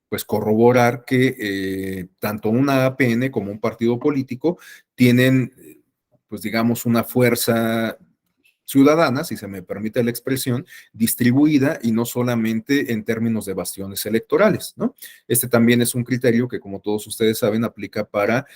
pues corroborar que tanto una APN como un partido político tienen, pues digamos, una fuerza ciudadana, si se me permite la expresión, distribuida y no solamente en términos de bastiones electorales, ¿no? Este también es un criterio que, como todos ustedes saben, aplica para,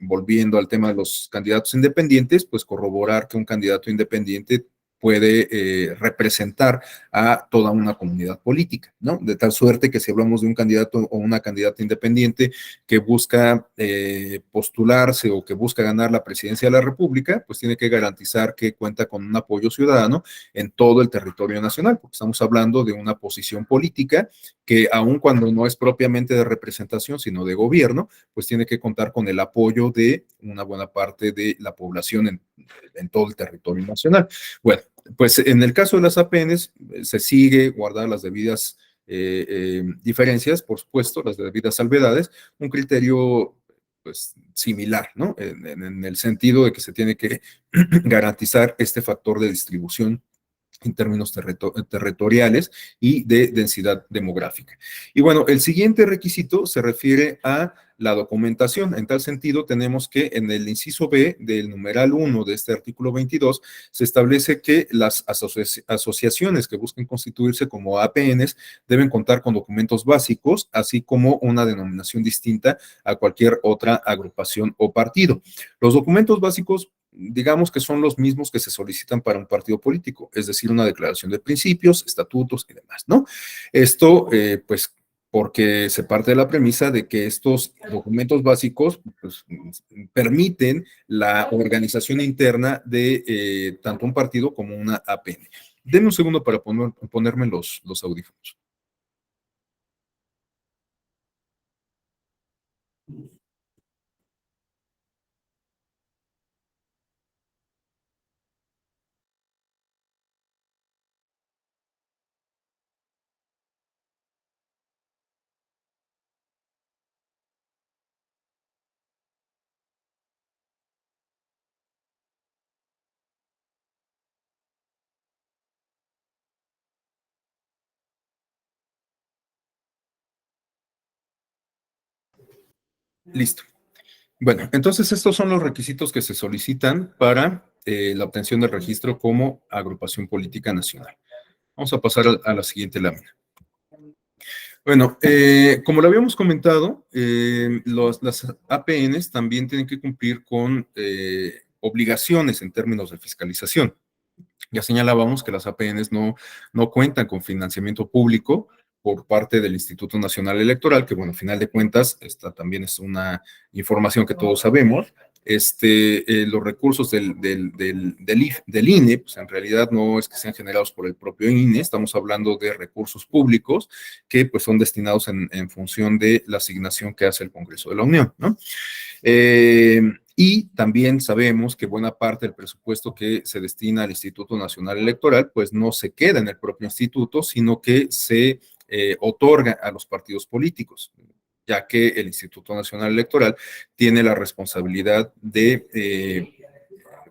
volviendo al tema de los candidatos independientes, pues corroborar que un candidato independiente puede representar a toda una comunidad política, ¿no? De tal suerte que si hablamos de un candidato o una candidata independiente que busca postularse o que busca ganar la presidencia de la República, pues tiene que garantizar que cuenta con un apoyo ciudadano en todo el territorio nacional, porque estamos hablando de una posición política que aun cuando no es propiamente de representación, sino de gobierno, pues tiene que contar con el apoyo de una buena parte de la población en todo el territorio nacional. Bueno, pues en el caso de las APNs se sigue guardar las debidas diferencias, por supuesto, las debidas salvedades, un criterio pues similar, ¿no? En el sentido de que se tiene que garantizar este factor de distribución en términos territoriales y de densidad demográfica. Y bueno, el siguiente requisito se refiere a la documentación. En tal sentido, tenemos que en el inciso B del numeral 1 de este artículo 22 se establece que las asociaciones que busquen constituirse como APNs deben contar con documentos básicos, así como una denominación distinta a cualquier otra agrupación o partido. Los documentos básicos, digamos que son los mismos que se solicitan para un partido político, es decir, una declaración de principios, estatutos y demás, ¿no? Esto, pues, porque se parte de la premisa de que estos documentos básicos pues, permiten la organización interna de tanto un partido como una APN. Denme un segundo para ponerme los audífonos. Listo. Bueno, entonces estos son los requisitos que se solicitan para la obtención del registro como agrupación política nacional. Vamos a pasar a la siguiente lámina. Bueno, como lo habíamos comentado, las APNs también tienen que cumplir con obligaciones en términos de fiscalización. Ya señalábamos que las APNs no cuentan con financiamiento público por parte del Instituto Nacional Electoral, que bueno, a final de cuentas, esta también es una información que todos sabemos. Los recursos del INE, pues en realidad no es que sean generados por el propio INE, estamos hablando de recursos públicos que pues son destinados en función de la asignación que hace el Congreso de la Unión, ¿no? Y también sabemos que buena parte del presupuesto que se destina al Instituto Nacional Electoral, pues no se queda en el propio instituto, sino que se otorga a los partidos políticos, ya que el Instituto Nacional Electoral tiene la responsabilidad de,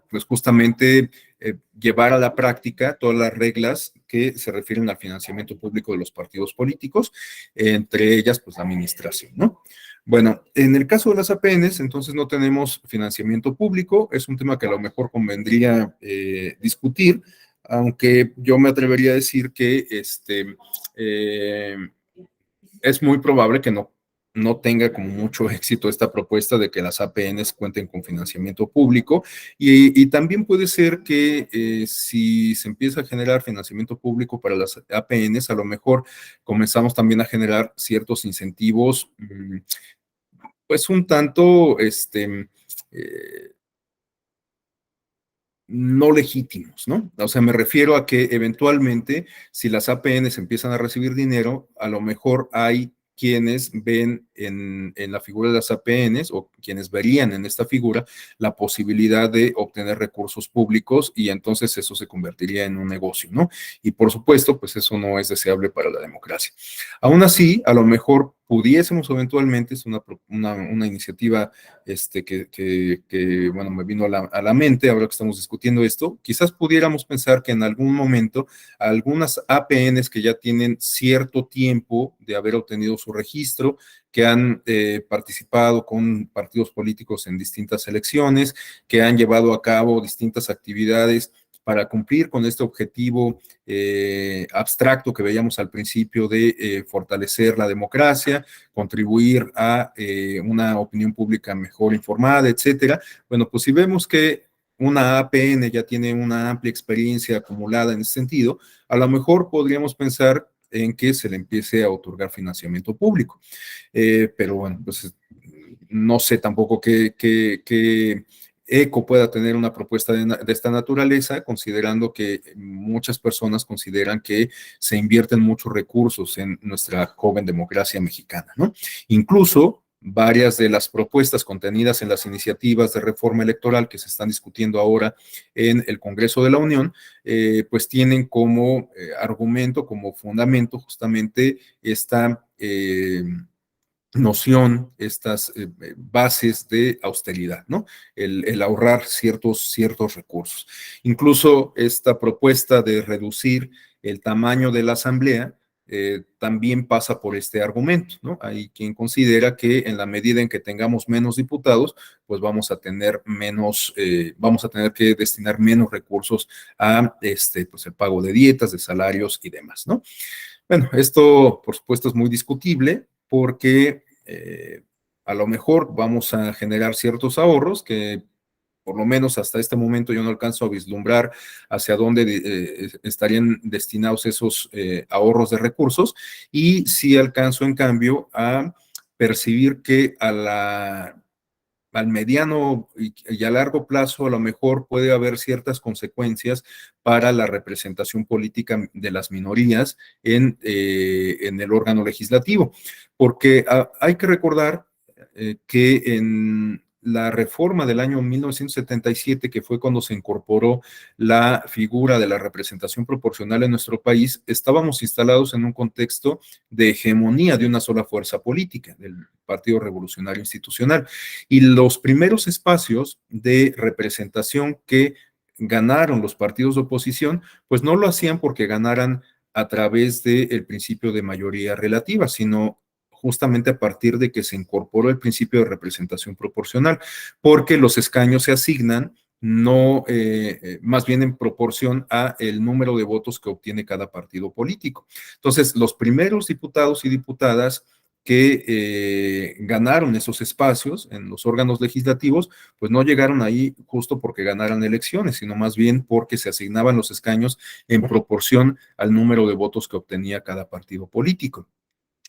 pues justamente, llevar a la práctica todas las reglas que se refieren al financiamiento público de los partidos políticos, entre ellas, pues la administración, ¿no? Bueno, en el caso de las APNs, entonces no tenemos financiamiento público, es un tema que a lo mejor convendría discutir, aunque yo me atrevería a decir que es muy probable que no tenga como mucho éxito esta propuesta de que las APNs cuenten con financiamiento público y también puede ser que si se empieza a generar financiamiento público para las APNs, a lo mejor comenzamos también a generar ciertos incentivos pues un tanto no legítimos, ¿no? O sea, me refiero a que eventualmente, si las APNs empiezan a recibir dinero, a lo mejor hay quienes ven en la figura de las APNs o quienes verían en esta figura la posibilidad de obtener recursos públicos y entonces eso se convertiría en un negocio, ¿no? Y por supuesto, pues eso no es deseable para la democracia. Aún así, a lo mejor pudiésemos eventualmente, es una iniciativa que, bueno, me vino a la mente ahora que estamos discutiendo esto, quizás pudiéramos pensar que en algún momento algunas APNs que ya tienen cierto tiempo de haber obtenido su registro, que han participado con partidos políticos en distintas elecciones, que han llevado a cabo distintas actividades para cumplir con este objetivo abstracto que veíamos al principio de fortalecer la democracia, contribuir a una opinión pública mejor informada, etcétera. Bueno, pues si vemos que una APN ya tiene una amplia experiencia acumulada en ese sentido, a lo mejor podríamos pensar en que se le empiece a otorgar financiamiento público. Pero bueno, pues no sé tampoco qué eco pueda tener una propuesta de esta naturaleza, considerando que muchas personas consideran que se invierten muchos recursos en nuestra joven democracia mexicana, ¿no? Incluso varias de las propuestas contenidas en las iniciativas de reforma electoral que se están discutiendo ahora en el Congreso de la Unión, pues tienen como argumento, como fundamento justamente esta noción, estas bases de austeridad, ¿no? El ahorrar ciertos recursos. Incluso esta propuesta de reducir el tamaño de la asamblea también pasa por este argumento, ¿no? Hay quien considera que en la medida en que tengamos menos diputados, pues vamos a tener vamos a tener que destinar menos recursos a pues el pago de dietas, de salarios y demás, ¿no? Bueno, esto por supuesto es muy discutible porque a lo mejor vamos a generar ciertos ahorros que por lo menos hasta este momento yo no alcanzo a vislumbrar hacia dónde estarían destinados esos ahorros de recursos y sí alcanzo en cambio a percibir que al mediano y a largo plazo a lo mejor puede haber ciertas consecuencias para la representación política de las minorías en el órgano legislativo, porque hay que recordar que en la reforma del año 1977, que fue cuando se incorporó la figura de la representación proporcional en nuestro país, estábamos instalados en un contexto de hegemonía de una sola fuerza política, del Partido Revolucionario Institucional. Y los primeros espacios de representación que ganaron los partidos de oposición, pues no lo hacían porque ganaran a través del principio de mayoría relativa, sino justamente a partir de que se incorporó el principio de representación proporcional, porque los escaños se asignan no, más bien en proporción a el número de votos que obtiene cada partido político. Entonces, los primeros diputados y diputadas que ganaron esos espacios en los órganos legislativos, pues no llegaron ahí justo porque ganaran elecciones, sino más bien porque se asignaban los escaños en proporción al número de votos que obtenía cada partido político.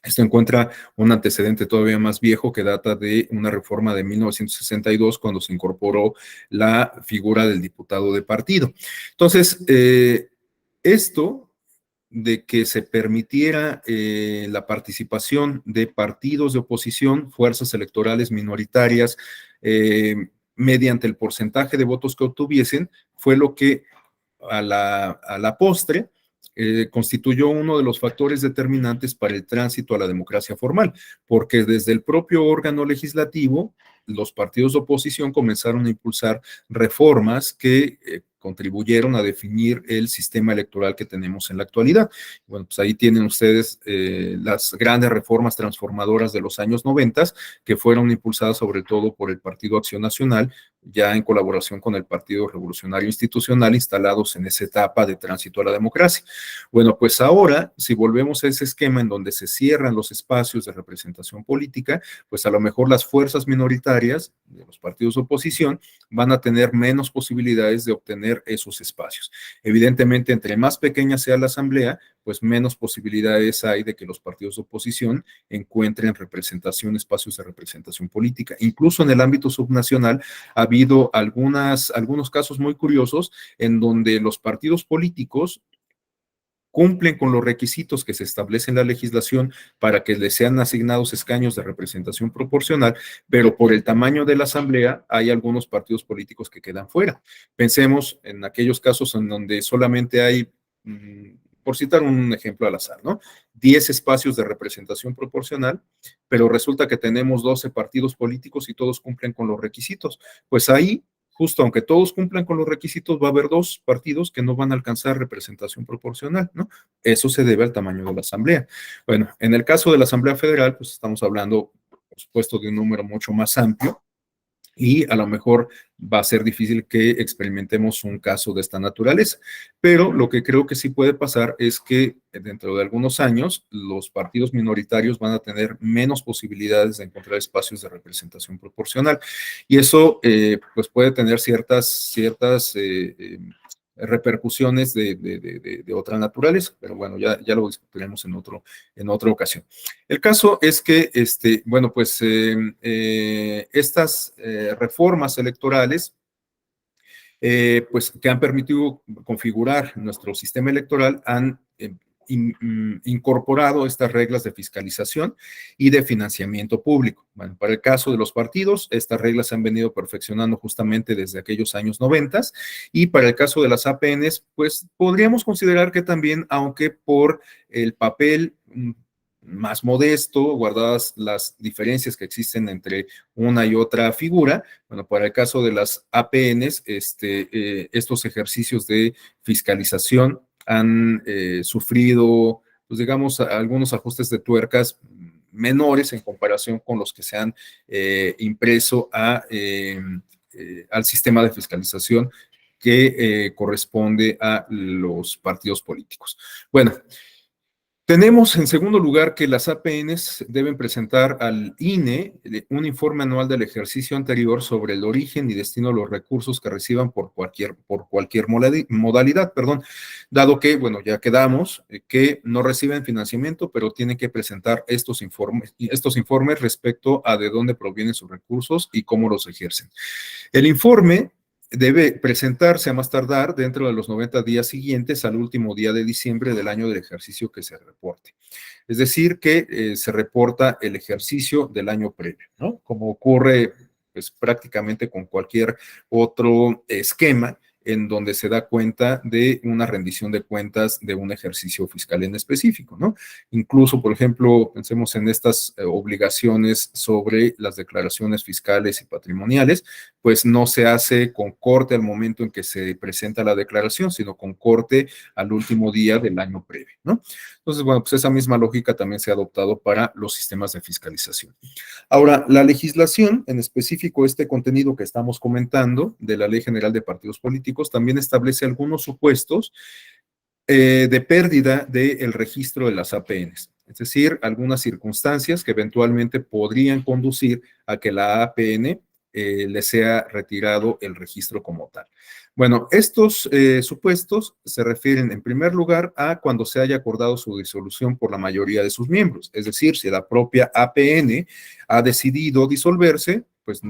Esto encuentra un antecedente todavía más viejo que data de una reforma de 1962, cuando se incorporó la figura del diputado de partido. Entonces, esto de que se permitiera la participación de partidos de oposición, fuerzas electorales minoritarias, mediante el porcentaje de votos que obtuviesen, fue lo que a la postre constituyó uno de los factores determinantes para el tránsito a la democracia formal, porque desde el propio órgano legislativo, los partidos de oposición comenzaron a impulsar reformas que contribuyeron a definir el sistema electoral que tenemos en la actualidad. Bueno, pues ahí tienen ustedes las grandes reformas transformadoras de los años 90, que fueron impulsadas sobre todo por el Partido Acción Nacional, ya en colaboración con el Partido Revolucionario Institucional, instalados en esa etapa de tránsito a la democracia. Bueno, pues ahora, si volvemos a ese esquema en donde se cierran los espacios de representación política, pues a lo mejor las fuerzas minoritarias de los partidos de oposición van a tener menos posibilidades de obtener esos espacios. Evidentemente, entre más pequeña sea la asamblea, pues menos posibilidades hay de que los partidos de oposición encuentren representación, espacios de representación política. Incluso en el ámbito subnacional ha habido algunos casos muy curiosos en donde los partidos políticos cumplen con los requisitos que se establecen en la legislación para que les sean asignados escaños de representación proporcional, pero por el tamaño de la asamblea hay algunos partidos políticos que quedan fuera. Pensemos en aquellos casos en donde solamente hay, por citar un ejemplo al azar, ¿no? 10 espacios de representación proporcional, pero resulta que tenemos 12 partidos políticos y todos cumplen con los requisitos. Pues ahí justo aunque todos cumplan con los requisitos, va a haber dos partidos que no van a alcanzar representación proporcional, ¿no? Eso se debe al tamaño de la asamblea. Bueno, en el caso de la Asamblea Federal, pues estamos hablando, por supuesto, de un número mucho más amplio, y a lo mejor va a ser difícil que experimentemos un caso de esta naturaleza. Pero lo que creo que sí puede pasar es que dentro de algunos años los partidos minoritarios van a tener menos posibilidades de encontrar espacios de representación proporcional. Y eso pues puede tener ciertas repercusiones de otra naturaleza, pero bueno, ya lo discutiremos en otra ocasión. El caso es que, bueno, pues estas reformas electorales, pues que han permitido configurar nuestro sistema electoral, han incorporado estas reglas de fiscalización y de financiamiento público. Bueno, para el caso de los partidos, estas reglas se han venido perfeccionando justamente desde aquellos años 90, y para el caso de las APNs, pues podríamos considerar que también, aunque por el papel más modesto, guardadas las diferencias que existen entre una y otra figura, bueno, para el caso de las APNs, estos ejercicios de fiscalización han sufrido, pues digamos, algunos ajustes de tuercas menores en comparación con los que se han impreso al sistema de fiscalización que corresponde a los partidos políticos. Bueno, tenemos en segundo lugar que las APNs deben presentar al INE un informe anual del ejercicio anterior sobre el origen y destino de los recursos que reciban por cualquier modalidad, dado que, bueno, ya quedamos que no reciben financiamiento, pero tienen que presentar estos informes respecto a de dónde provienen sus recursos y cómo los ejercen. El informe debe presentarse a más tardar dentro de los 90 días siguientes al último día de diciembre del año del ejercicio que se reporte. Es decir, que se reporta el ejercicio del año previo, ¿no? Como ocurre pues, prácticamente con cualquier otro esquema en donde se da cuenta de una rendición de cuentas de un ejercicio fiscal en específico, ¿no? Incluso, por ejemplo, pensemos en estas obligaciones sobre las declaraciones fiscales y patrimoniales, pues no se hace con corte al momento en que se presenta la declaración, sino con corte al último día del año previo, ¿no? Entonces, bueno, pues esa misma lógica también se ha adoptado para los sistemas de fiscalización. Ahora, la legislación, en específico este contenido que estamos comentando de la Ley General de Partidos Políticos, también establece algunos supuestos de pérdida del registro de las APNs, es decir, algunas circunstancias que eventualmente podrían conducir a que la APN le sea retirado el registro como tal. Bueno, estos supuestos se refieren en primer lugar a cuando se haya acordado su disolución por la mayoría de sus miembros, es decir, si la propia APN ha decidido disolverse, pues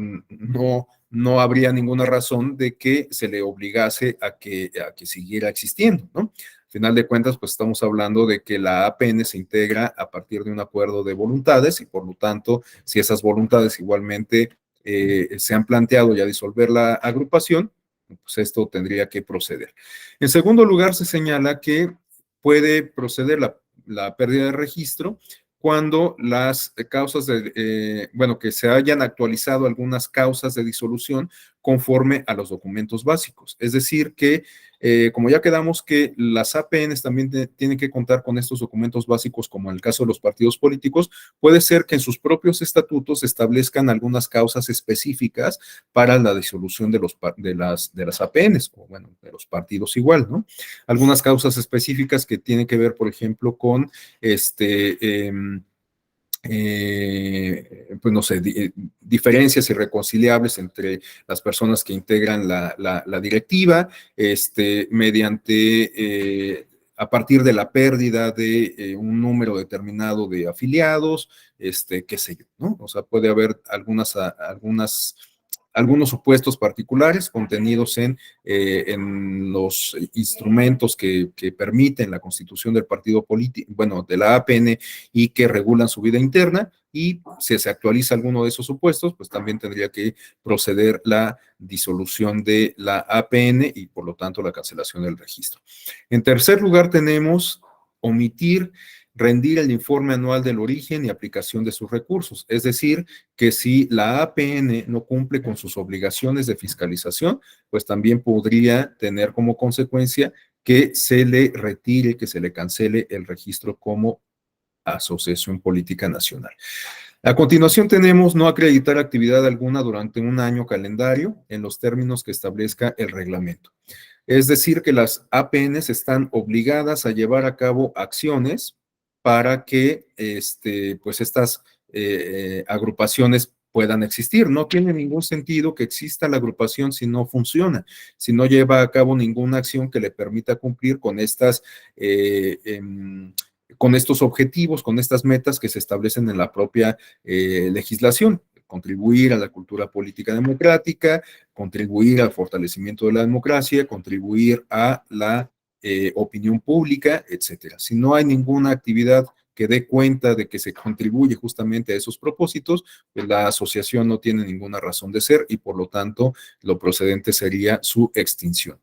no habría ninguna razón de que se le obligase a que siguiera existiendo, ¿no? Al final de cuentas, pues estamos hablando de que la APN se integra a partir de un acuerdo de voluntades y por lo tanto, si esas voluntades igualmente se han planteado ya disolver la agrupación, pues esto tendría que proceder. En segundo lugar, se señala que puede proceder la pérdida de registro cuando las causas que se hayan actualizado algunas causas de disolución conforme a los documentos básicos. Es decir, que como ya quedamos que las APNs también tienen que contar con estos documentos básicos, como en el caso de los partidos políticos, puede ser que en sus propios estatutos establezcan algunas causas específicas para la disolución de las APNs, o bueno, de los partidos igual, ¿no? Algunas causas específicas que tienen que ver, por ejemplo, con pues no sé, diferencias irreconciliables entre las personas que integran la directiva, a partir de la pérdida de un número determinado de afiliados, qué sé yo, ¿no? O sea, puede haber algunos supuestos particulares contenidos en los instrumentos que permiten la constitución del partido político, bueno, de la APN y que regulan su vida interna, y si se actualiza alguno de esos supuestos, pues también tendría que proceder la disolución de la APN y por lo tanto la cancelación del registro. En tercer lugar tenemos rendir el informe anual del origen y aplicación de sus recursos. Es decir, que si la APN no cumple con sus obligaciones de fiscalización, pues también podría tener como consecuencia que se le retire, que se le cancele el registro como asociación política nacional. A continuación tenemos no acreditar actividad alguna durante un año calendario en los términos que establezca el reglamento. Es decir, que las APNs están obligadas a llevar a cabo acciones para que pues estas agrupaciones puedan existir. No tiene ningún sentido que exista la agrupación si no funciona, si no lleva a cabo ninguna acción que le permita cumplir con con estos objetivos, con estas metas que se establecen en la propia legislación. Contribuir a la cultura política democrática, contribuir al fortalecimiento de la democracia, contribuir a la opinión pública, etcétera. Si no hay ninguna actividad que dé cuenta de que se contribuye justamente a esos propósitos, pues la asociación no tiene ninguna razón de ser y por lo tanto lo procedente sería su extinción.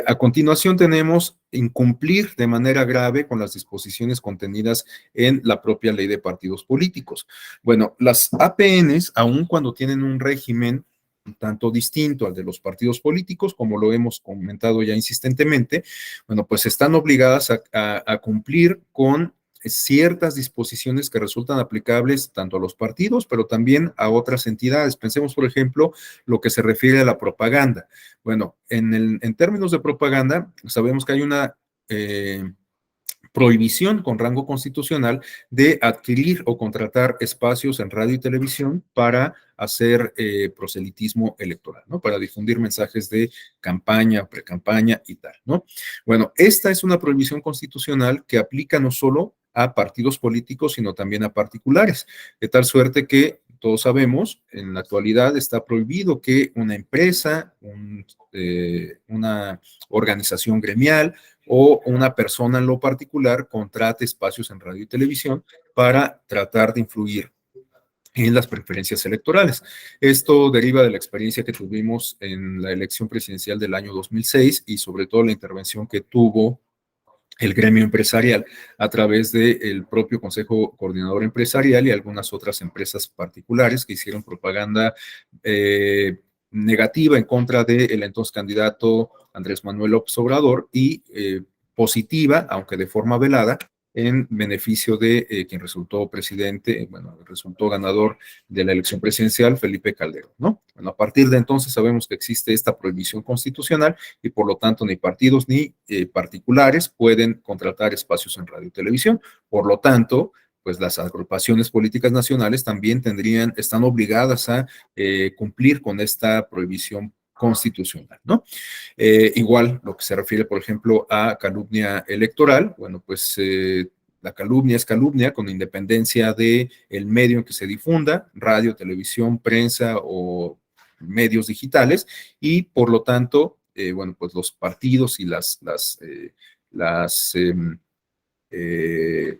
A continuación tenemos incumplir de manera grave con las disposiciones contenidas en la propia ley de partidos políticos. Bueno, las APNs, aun cuando tienen un régimen un tanto distinto al de los partidos políticos, como lo hemos comentado ya insistentemente, bueno, pues están obligadas a cumplir con ciertas disposiciones que resultan aplicables tanto a los partidos, pero también a otras entidades. Pensemos, por ejemplo, lo que se refiere a la propaganda. Bueno, en términos de propaganda, sabemos que hay una prohibición con rango constitucional de adquirir o contratar espacios en radio y televisión para hacer proselitismo electoral, ¿no? Para difundir mensajes de campaña, pre-campaña y tal, ¿no? Bueno, esta es una prohibición constitucional que aplica no solo a partidos políticos, sino también a particulares, de tal suerte que todos sabemos, en la actualidad está prohibido que una empresa, una organización gremial o una persona en lo particular contrate espacios en radio y televisión para tratar de influir en las preferencias electorales. Esto deriva de la experiencia que tuvimos en la elección presidencial del año 2006 y sobre todo la intervención que tuvo el gremio empresarial a través del propio Consejo Coordinador Empresarial y algunas otras empresas particulares que hicieron propaganda negativa en contra del entonces candidato Andrés Manuel López Obrador y positiva, aunque de forma velada, en beneficio de quien resultó presidente, bueno, resultó ganador de la elección presidencial, Felipe Calderón, ¿no? Bueno, a partir de entonces sabemos que existe esta prohibición constitucional y por lo tanto ni partidos ni particulares pueden contratar espacios en radio y televisión. Por lo tanto, pues las agrupaciones políticas nacionales también están obligadas a cumplir con esta prohibición constitucional, ¿no? Igual lo que se refiere, por ejemplo, a calumnia electoral, bueno, pues la calumnia es calumnia con independencia de el medio en que se difunda, radio, televisión, prensa o medios digitales, y por lo tanto, bueno, pues los partidos y las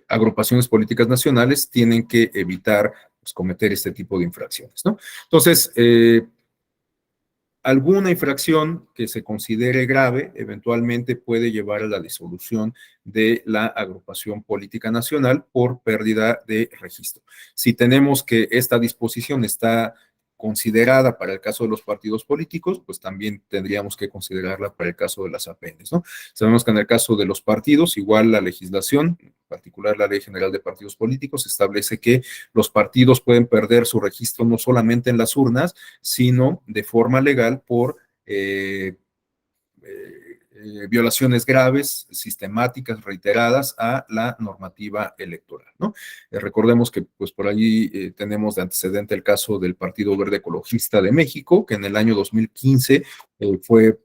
agrupaciones políticas nacionales tienen que evitar pues, cometer este tipo de infracciones, ¿no? Entonces, alguna infracción que se considere grave eventualmente puede llevar a la disolución de la agrupación política nacional por pérdida de registro. Si tenemos que esta disposición está considerada para el caso de los partidos políticos, pues también tendríamos que considerarla para el caso de las APNs, ¿no? Sabemos que en el caso de los partidos, igual la legislación, en particular la Ley General de Partidos Políticos, establece que los partidos pueden perder su registro no solamente en las urnas, sino de forma legal por violaciones graves, sistemáticas, reiteradas a la normativa electoral, ¿no? Recordemos que pues por allí tenemos de antecedente el caso del Partido Verde Ecologista de México, que en el año 2015 fue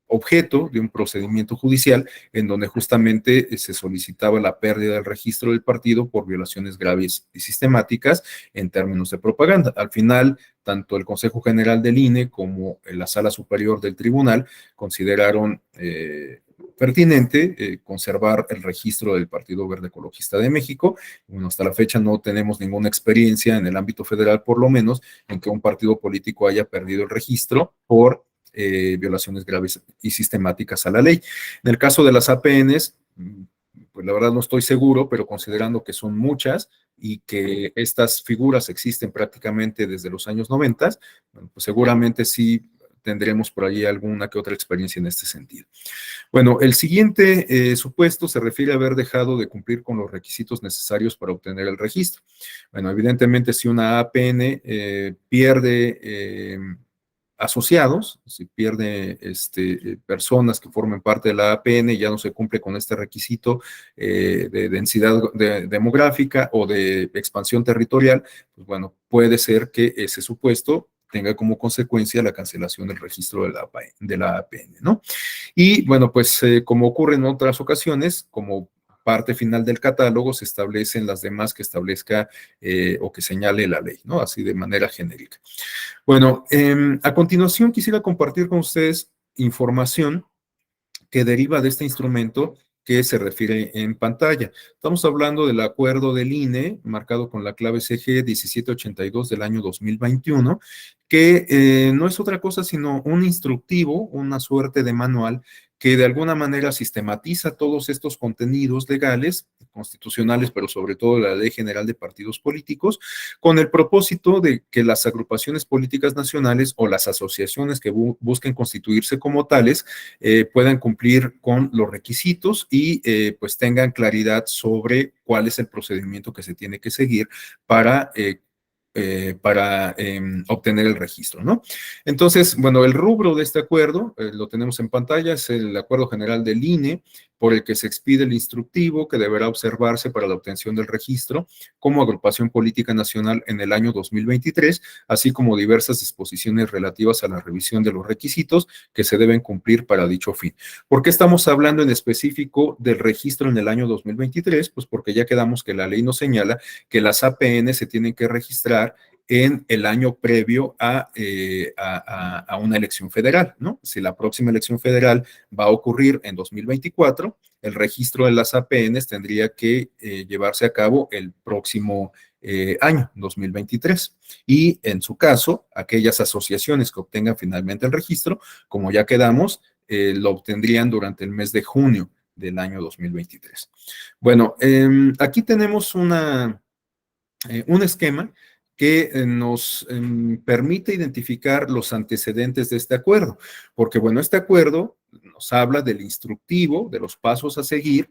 objeto de un procedimiento judicial en donde justamente se solicitaba la pérdida del registro del partido por violaciones graves y sistemáticas en términos de propaganda. Al final, tanto el Consejo General del INE como la Sala Superior del Tribunal consideraron pertinente conservar el registro del Partido Verde Ecologista de México. Bueno, hasta la fecha no tenemos ninguna experiencia en el ámbito federal, por lo menos, en que un partido político haya perdido el registro por violaciones graves y sistemáticas a la ley. En el caso de las APNs, pues la verdad no estoy seguro, pero considerando que son muchas y que estas figuras existen prácticamente desde los años 90, bueno, pues seguramente sí tendremos por ahí alguna que otra experiencia en este sentido. Bueno, el siguiente supuesto se refiere a haber dejado de cumplir con los requisitos necesarios para obtener el registro. Bueno, evidentemente si una APN pierde asociados, si pierde personas que formen parte de la APN, ya no se cumple con este requisito de densidad demográfica o de expansión territorial, pues bueno, puede ser que ese supuesto tenga como consecuencia la cancelación del registro de la APN, ¿no? Y bueno, pues como ocurre en otras ocasiones, como parte final del catálogo se establecen las demás que establezca o que señale la ley, ¿no? Así de manera genérica. Bueno, a continuación quisiera compartir con ustedes información que deriva de este instrumento que se refiere en pantalla. Estamos hablando del acuerdo del INE, marcado con la clave CG 1782 del año 2021, que no es otra cosa sino un instructivo, una suerte de manual que de alguna manera sistematiza todos estos contenidos legales, constitucionales, pero sobre todo la Ley General de Partidos Políticos, con el propósito de que las agrupaciones políticas nacionales o las asociaciones que busquen constituirse como tales puedan cumplir con los requisitos y pues tengan claridad sobre cuál es el procedimiento que se tiene que seguir para obtener el registro, ¿no? Entonces, bueno, el rubro de este acuerdo, lo tenemos en pantalla, es el Acuerdo General del INE, por el que se expide el instructivo que deberá observarse para la obtención del registro como agrupación política nacional en el año 2023, así como diversas disposiciones relativas a la revisión de los requisitos que se deben cumplir para dicho fin. ¿Por qué estamos hablando en específico del registro en el año 2023? Pues porque ya quedamos que la ley nos señala que las APN se tienen que registrar en el año previo a una elección federal, ¿no? Si la próxima elección federal va a ocurrir en 2024, el registro de las APNs tendría que llevarse a cabo el próximo año, 2023. Y en su caso, aquellas asociaciones que obtengan finalmente el registro, como ya quedamos, lo obtendrían durante el mes de junio del año 2023. Bueno, aquí tenemos un esquema que nos permite identificar los antecedentes de este acuerdo, porque bueno, este acuerdo nos habla del instructivo, de los pasos a seguir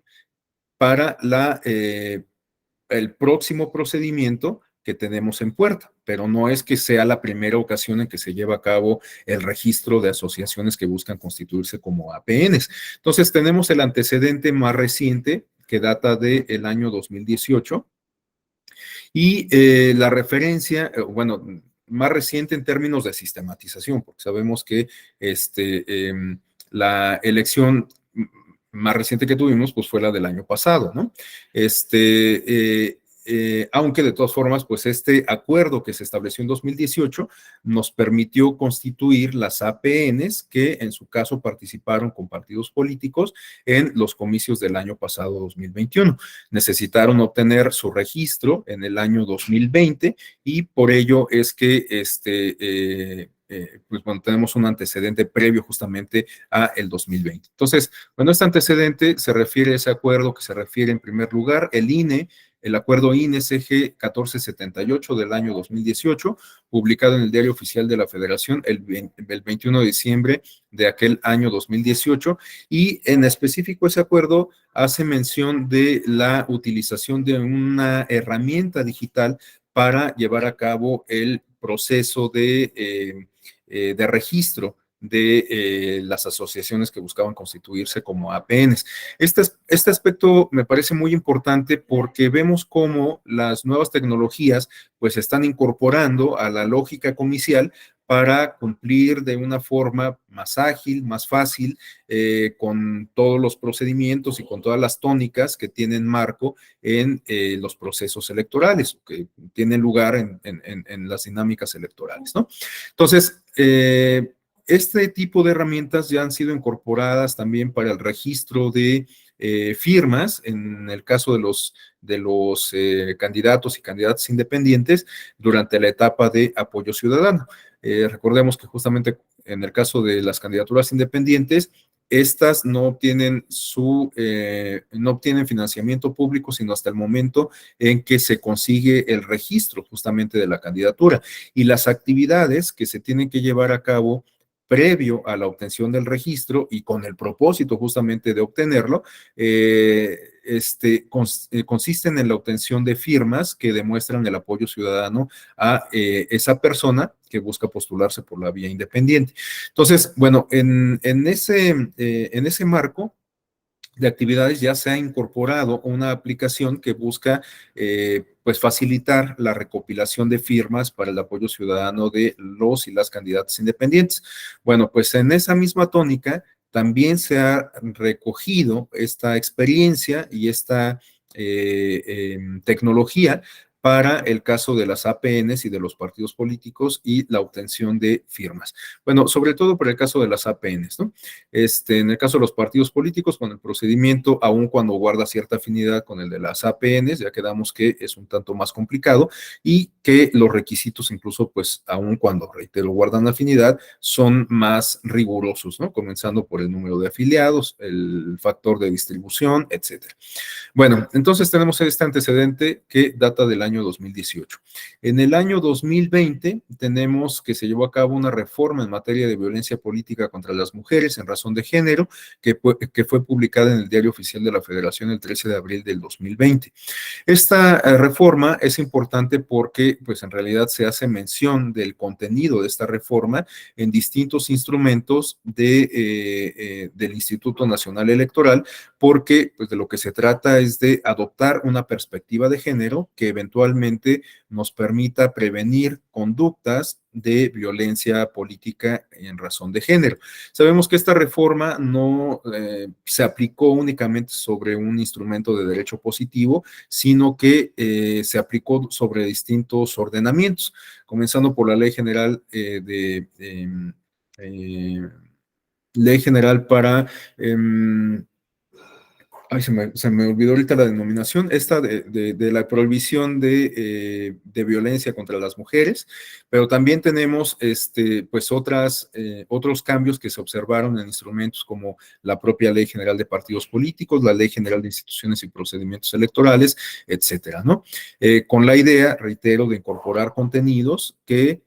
para el próximo procedimiento que tenemos en puerta, pero no es que sea la primera ocasión en que se lleva a cabo el registro de asociaciones que buscan constituirse como APNs. Entonces tenemos el antecedente más reciente que data del año 2018, y la referencia, bueno, más reciente en términos de sistematización, porque sabemos que la elección más reciente que tuvimos, pues fue la del año pasado, ¿no? Aunque de todas formas, pues este acuerdo que se estableció en 2018 nos permitió constituir las APNs que en su caso participaron con partidos políticos en los comicios del año pasado 2021. Necesitaron obtener su registro en el año 2020 y por ello es que pues bueno, tenemos un antecedente previo justamente a el 2020. Entonces, bueno, este antecedente se refiere a ese acuerdo que se refiere en primer lugar el INE, el acuerdo INE-CG 1478 del año 2018, publicado en el Diario Oficial de la Federación el 21 de diciembre de aquel año 2018, y en específico ese acuerdo hace mención de la utilización de una herramienta digital para llevar a cabo el proceso de registro de las asociaciones que buscaban constituirse como APNs. Este aspecto me parece muy importante porque vemos cómo las nuevas tecnologías pues están incorporando a la lógica comicial para cumplir de una forma más ágil, más fácil, con todos los procedimientos y con todas las tónicas que tienen marco en los procesos electorales, que tienen lugar en las dinámicas electorales, ¿no? Entonces, este tipo de herramientas ya han sido incorporadas también para el registro de firmas, en el caso de los candidatos y candidatas independientes durante la etapa de apoyo ciudadano. Recordemos que justamente en el caso de las candidaturas independientes, estas no obtienen financiamiento público, sino hasta el momento en que se consigue el registro justamente de la candidatura. Y las actividades que se tienen que llevar a cabo previo a la obtención del registro y con el propósito justamente de obtenerlo, consisten en la obtención de firmas que demuestran el apoyo ciudadano a esa persona que busca postularse por la vía independiente. Entonces, bueno, en ese marco de actividades ya se ha incorporado una aplicación que busca pues facilitar la recopilación de firmas para el apoyo ciudadano de los y las candidatas independientes. Bueno, pues en esa misma tónica también se ha recogido esta experiencia y esta tecnología para el caso de las APNs y de los partidos políticos y la obtención de firmas. Bueno, sobre todo para el caso de las APNs, ¿no? En el caso de los partidos políticos, con el procedimiento, aun cuando guarda cierta afinidad con el de las APNs, ya quedamos que es un tanto más complicado y que los requisitos incluso, pues, aun cuando, reitero, guardan afinidad, son más rigurosos, ¿no? Comenzando por el número de afiliados, el factor de distribución, etcétera. Bueno, entonces tenemos este antecedente que data del año 2018. En el año 2020 tenemos que se llevó a cabo una reforma en materia de violencia política contra las mujeres en razón de género que fue publicada en el Diario Oficial de la Federación el 13 de abril del 2020. Esta reforma es importante porque, pues, en realidad se hace mención del contenido de esta reforma en distintos instrumentos del Instituto Nacional Electoral, porque, pues, de lo que se trata es de adoptar una perspectiva de género que eventualmente nos permita prevenir conductas de violencia política en razón de género. Sabemos que esta reforma no se aplicó únicamente sobre un instrumento de derecho positivo, sino que se aplicó sobre distintos ordenamientos, comenzando por la Ley General Ley General para ay, se me olvidó ahorita la denominación, esta de la prohibición de violencia contra las mujeres, pero también tenemos pues otros cambios que se observaron en instrumentos como la propia Ley General de Partidos Políticos, la Ley General de Instituciones y Procedimientos Electorales, etcétera, ¿no? Con la idea, reitero, de incorporar contenidos que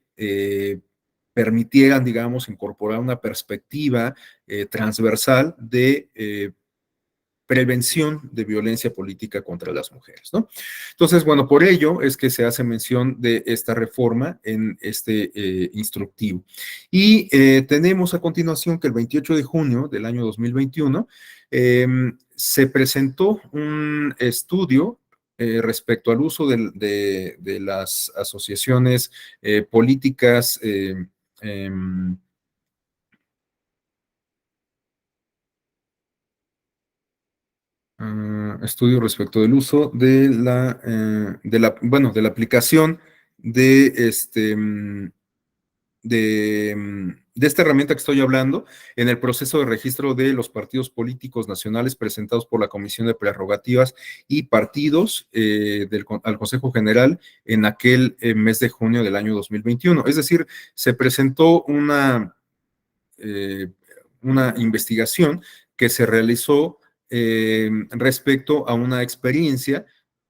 permitieran, digamos, incorporar una perspectiva transversal de prevención de violencia política contra las mujeres, ¿no? Entonces, bueno, por ello es que se hace mención de esta reforma en este instructivo. Y tenemos a continuación que el 28 de junio del año 2021 se presentó un estudio respecto al uso de las asociaciones políticas estudio respecto del uso bueno, de la aplicación de de esta herramienta que estoy hablando en el proceso de registro de los partidos políticos nacionales presentados por la Comisión de Prerrogativas y Partidos al Consejo General en aquel mes de junio del año 2021. Es decir, se presentó una investigación que se realizó respecto a una experiencia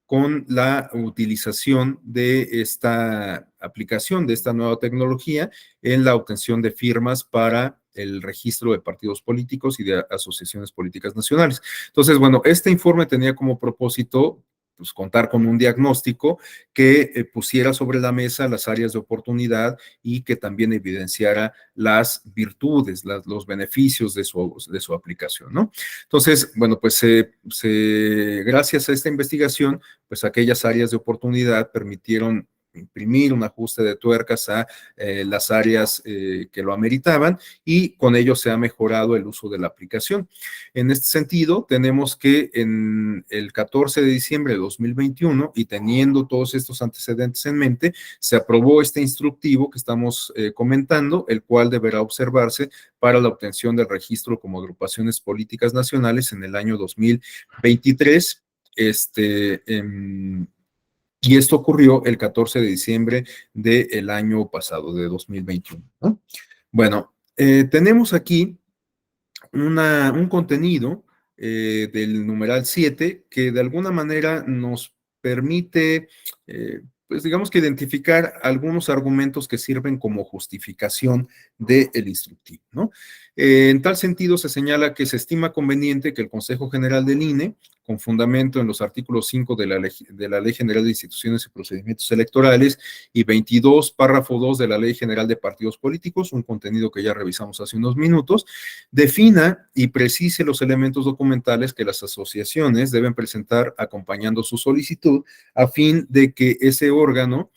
con la utilización de esta aplicación, de esta nueva tecnología en la obtención de firmas para el registro de partidos políticos y de asociaciones políticas nacionales. Entonces, bueno, este informe tenía como propósito pues, contar con un diagnóstico que pusiera sobre la mesa las áreas de oportunidad y que también evidenciara las virtudes, los beneficios de su aplicación, ¿no? Entonces, bueno, pues gracias a esta investigación, pues aquellas áreas de oportunidad permitieron imprimir un ajuste de tuercas a las áreas que lo ameritaban y con ello se ha mejorado el uso de la aplicación. En este sentido, tenemos que en el 14 de diciembre de 2021 y teniendo todos estos antecedentes en mente, se aprobó este instructivo que estamos comentando, el cual deberá observarse para la obtención del registro como agrupaciones políticas nacionales en el año 2023. Y esto ocurrió el 14 de diciembre del año pasado, de 2021, ¿no? Bueno, tenemos aquí un contenido del numeral 7 que de alguna manera nos permite, pues digamos que identificar algunos argumentos que sirven como justificación del instructivo, ¿no? En tal sentido, se señala que se estima conveniente que el Consejo General del INE, con fundamento en los artículos 5 de la Ley General de Instituciones y Procedimientos Electorales y 22, párrafo 2 de la Ley General de Partidos Políticos, un contenido que ya revisamos hace unos minutos, defina y precise los elementos documentales que las asociaciones deben presentar acompañando su solicitud a fin de que ese órgano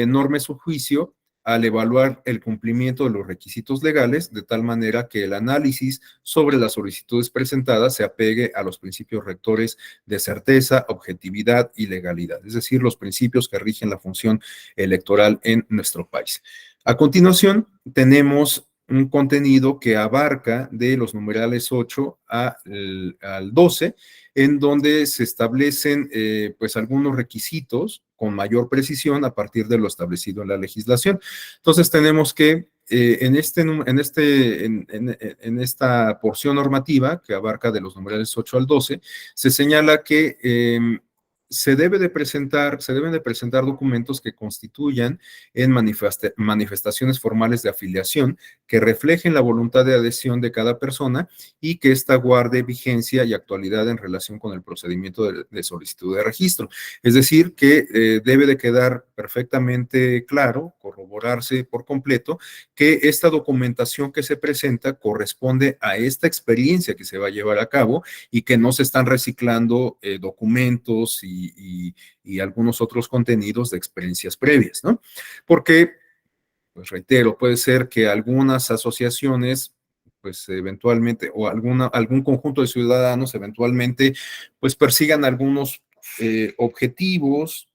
norme su juicio al evaluar el cumplimiento de los requisitos legales, de tal manera que el análisis sobre las solicitudes presentadas se apegue a los principios rectores de certeza, objetividad y legalidad, es decir, los principios que rigen la función electoral en nuestro país. A continuación, tenemos un contenido que abarca de los numerales 8 al 12, en donde se establecen pues algunos requisitos con mayor precisión a partir de lo establecido en la legislación. Entonces tenemos que en esta porción normativa que abarca de los numerales 8 al 12, se señala que se deben de presentar documentos que constituyan en manifestaciones formales de afiliación que reflejen la voluntad de adhesión de cada persona y que ésta guarde vigencia y actualidad en relación con el procedimiento de solicitud de registro. Es decir, que debe de quedar perfectamente claro, corroborarse por completo, que esta documentación que se presenta corresponde a esta experiencia que se va a llevar a cabo y que no se están reciclando documentos y algunos otros contenidos de experiencias previas, ¿no? Porque, pues reitero, puede ser que algunas asociaciones pues eventualmente, o algún conjunto de ciudadanos eventualmente, pues persigan algunos objetivos,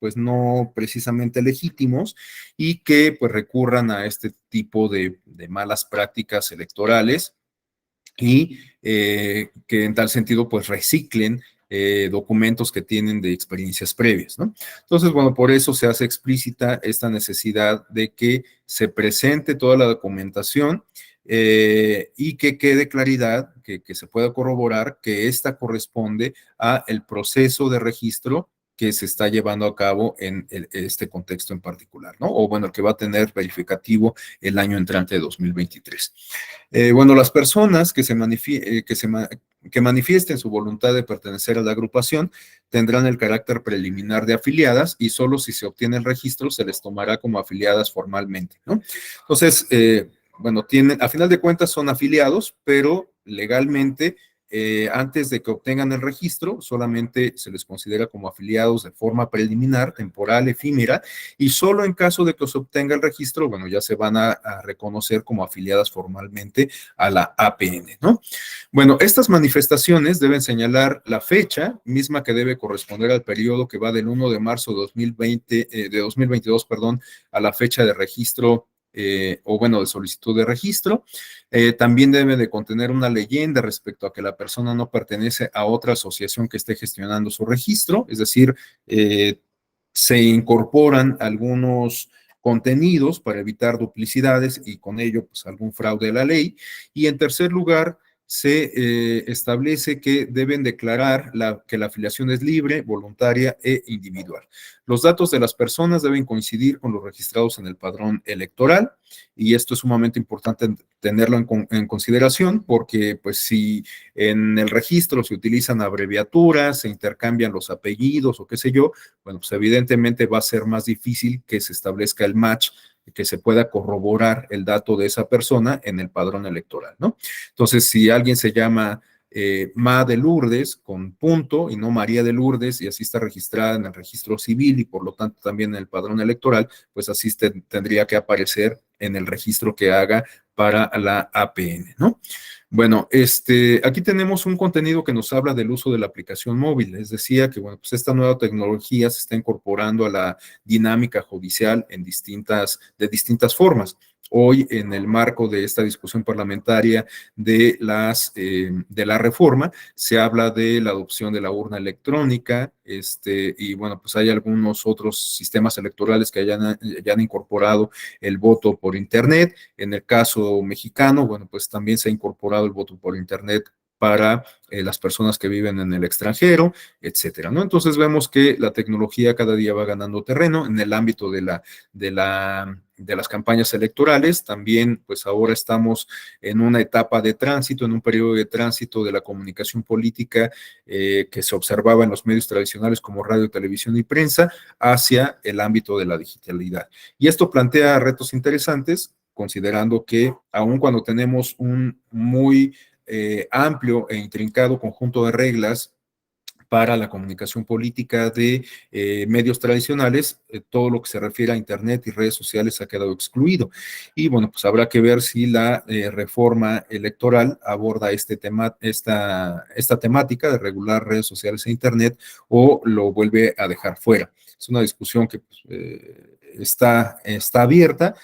pues no precisamente legítimos, y que pues recurran a este tipo de malas prácticas electorales y que en tal sentido pues reciclen documentos que tienen de experiencias previas, ¿no? Entonces, bueno, por eso se hace explícita esta necesidad de que se presente toda la documentación y que quede claridad, que se pueda corroborar que esta corresponde a el proceso de registro que se está llevando a cabo en este contexto en particular, ¿no? O bueno, el que va a tener verificativo el año entrante de 2023. Bueno, las personas que manifiesten su voluntad de pertenecer a la agrupación tendrán el carácter preliminar de afiliadas y solo si se obtiene el registro se les tomará como afiliadas formalmente, ¿no? Entonces, bueno, a final de cuentas son afiliados, pero legalmente antes de que obtengan el registro, solamente se les considera como afiliados de forma preliminar, temporal, efímera, y solo en caso de que se obtenga el registro, bueno, ya se van a reconocer como afiliadas formalmente a la APN, ¿no? Bueno, estas manifestaciones deben señalar la fecha misma que debe corresponder al periodo que va del 1 de marzo de 2022, perdón, a la fecha de registro o bueno, de solicitud de registro. También debe de contener una leyenda respecto a que la persona no pertenece a otra asociación que esté gestionando su registro, es decir, se incorporan algunos contenidos para evitar duplicidades y con ello pues algún fraude de la ley. Y en tercer lugar, se establece que deben declarar que la afiliación es libre, voluntaria e individual. Los datos de las personas deben coincidir con los registrados en el padrón electoral y esto es sumamente importante tenerlo en consideración porque pues si en el registro se utilizan abreviaturas, se intercambian los apellidos o qué sé yo, bueno, pues evidentemente va a ser más difícil que se establezca el match, que se pueda corroborar el dato de esa persona en el padrón electoral, ¿no? Entonces, si alguien se llama Ma de Lourdes con punto y no María de Lourdes y así está registrada en el registro civil y por lo tanto también en el padrón electoral, pues así tendría que aparecer en el registro que haga para la APN, ¿no? Bueno, aquí tenemos un contenido que nos habla del uso de la aplicación móvil. Les decía que, bueno, pues esta nueva tecnología se está incorporando a la dinámica judicial de distintas formas. Hoy, en el marco de esta discusión parlamentaria de la reforma, se habla de la adopción de la urna electrónica, y bueno, pues hay algunos otros sistemas electorales que ya han incorporado el voto por Internet. En el caso mexicano, bueno, pues también se ha incorporado el voto por Internet para las personas que viven en el extranjero, etcétera, ¿no? Entonces vemos que la tecnología cada día va ganando terreno en el ámbito de las campañas electorales. También, pues ahora estamos en una etapa de tránsito, en un periodo de tránsito de la comunicación política que se observaba en los medios tradicionales como radio, televisión y prensa hacia el ámbito de la digitalidad. Y esto plantea retos interesantes, considerando que aun cuando tenemos un muy amplio e intrincado conjunto de reglas para la comunicación política de medios tradicionales, todo lo que se refiere a Internet y redes sociales ha quedado excluido. Y bueno, pues habrá que ver si la reforma electoral aborda esta temática de regular redes sociales e Internet o lo vuelve a dejar fuera. Es una discusión que pues, está abierta.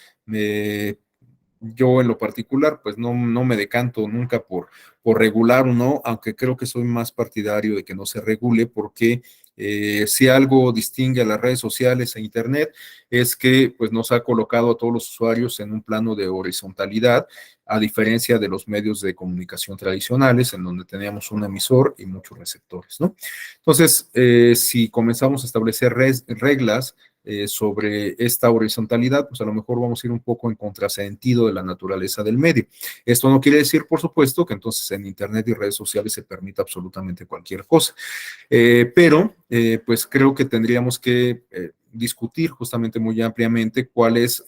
Yo en lo particular, pues no me decanto nunca por regular o no, aunque creo que soy más partidario de que no se regule, porque si algo distingue a las redes sociales e Internet es que pues nos ha colocado a todos los usuarios en un plano de horizontalidad, a diferencia de los medios de comunicación tradicionales, en donde teníamos un emisor y muchos receptores, ¿no? Entonces, si comenzamos a establecer reglas sobre esta horizontalidad, pues a lo mejor vamos a ir un poco en contrasentido de la naturaleza del medio. Esto no quiere decir, por supuesto, que entonces en Internet y redes sociales se permita absolutamente cualquier cosa, pero pues creo que tendríamos que discutir justamente muy ampliamente cuáles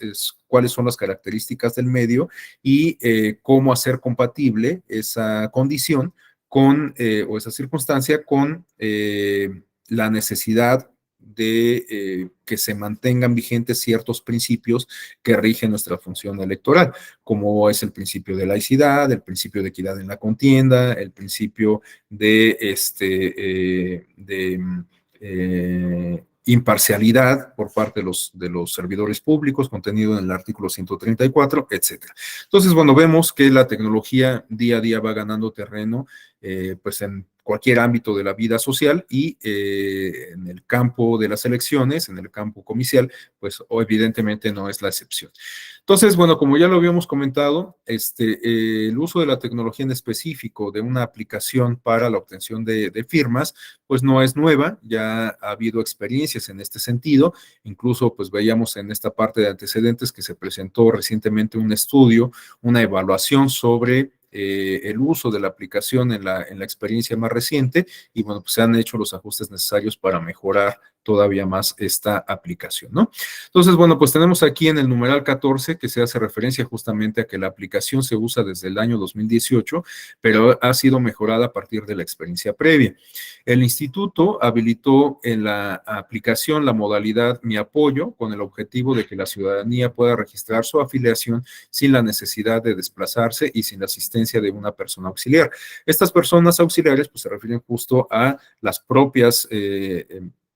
son las características del medio y cómo hacer compatible esa condición o esa circunstancia con la necesidad de que se mantengan vigentes ciertos principios que rigen nuestra función electoral, como es el principio de laicidad, el principio de equidad en la contienda, el principio de imparcialidad por parte de los servidores públicos, contenido en el artículo 134, etcétera. Entonces, bueno, vemos que la tecnología día a día va ganando terreno, pues en cualquier ámbito de la vida social y en el campo de las elecciones, en el campo comicial, pues evidentemente no es la excepción. Entonces, bueno, como ya lo habíamos comentado, el uso de la tecnología en específico de una aplicación para la obtención de firmas, pues no es nueva, ya ha habido experiencias en este sentido, incluso pues veíamos en esta parte de antecedentes que se presentó recientemente un estudio, una evaluación sobre el uso de la aplicación en la experiencia más reciente y bueno, pues se han hecho los ajustes necesarios para mejorar todavía más esta aplicación, ¿no? Entonces, bueno, pues tenemos aquí en el numeral 14 que se hace referencia justamente a que la aplicación se usa desde el año 2018, pero ha sido mejorada a partir de la experiencia previa. El instituto habilitó en la aplicación la modalidad Mi Apoyo con el objetivo de que la ciudadanía pueda registrar su afiliación sin la necesidad de desplazarse y sin la asistencia de una persona auxiliar. Estas personas auxiliares pues se refieren justo a las propias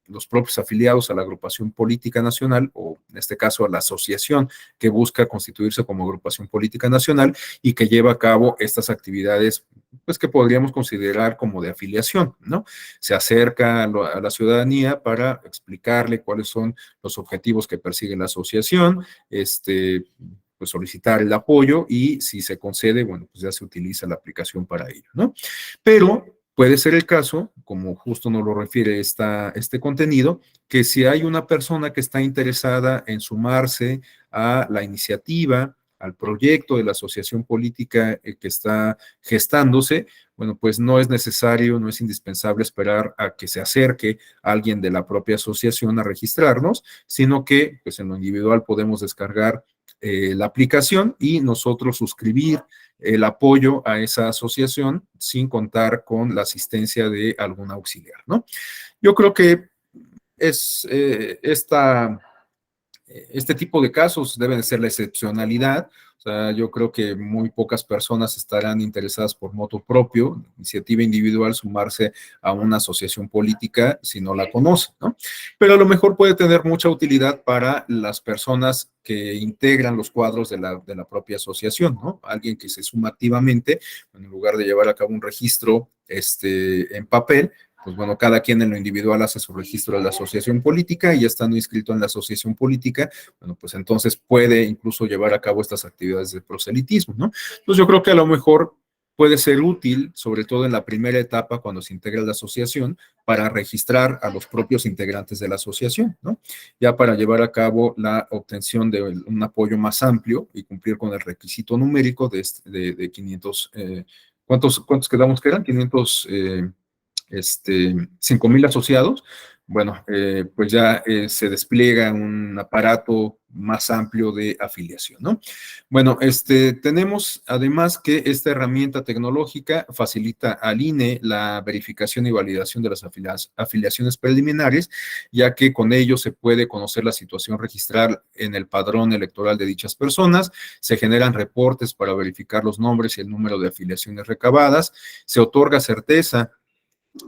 los propios afiliados a la agrupación política nacional, o en este caso a la asociación que busca constituirse como agrupación política nacional y que lleva a cabo estas actividades, pues que podríamos considerar como de afiliación, ¿no? Se acerca a la ciudadanía para explicarle cuáles son los objetivos que persigue la asociación, pues solicitar el apoyo y si se concede, bueno, pues ya se utiliza la aplicación para ello, ¿no? Pero puede ser el caso, como justo nos lo refiere este contenido, que si hay una persona que está interesada en sumarse a la iniciativa, al proyecto de la asociación política que está gestándose, bueno, pues no es necesario, no es indispensable esperar a que se acerque alguien de la propia asociación a registrarnos, sino que pues en lo individual podemos descargar la aplicación y nosotros suscribir el apoyo a esa asociación sin contar con la asistencia de algún auxiliar, ¿no? Yo creo que es este tipo de casos deben ser la excepcionalidad. O sea, yo creo que muy pocas personas estarán interesadas por motu propio, iniciativa individual, sumarse a una asociación política si no la conocen, ¿no? Pero a lo mejor puede tener mucha utilidad para las personas que integran los cuadros de la propia asociación, ¿no? Alguien que se suma activamente, en lugar de llevar a cabo un registro en papel, pues bueno, cada quien en lo individual hace su registro de la asociación política y ya estando inscrito en la asociación política, bueno, pues entonces puede incluso llevar a cabo estas actividades de proselitismo, ¿no? Entonces yo creo que a lo mejor puede ser útil, sobre todo en la primera etapa cuando se integra la asociación, para registrar a los propios integrantes de la asociación, ¿no? Ya para llevar a cabo la obtención de un apoyo más amplio y cumplir con el requisito numérico de 500, ¿cuántos quedamos que eran? 500... 5,000 asociados, bueno, pues ya se despliega un aparato más amplio de afiliación, ¿no? Bueno, tenemos además que esta herramienta tecnológica facilita al INE la verificación y validación de las afiliaciones preliminares, ya que con ello se puede conocer la situación registral en el padrón electoral de dichas personas, se generan reportes para verificar los nombres y el número de afiliaciones recabadas, se otorga certeza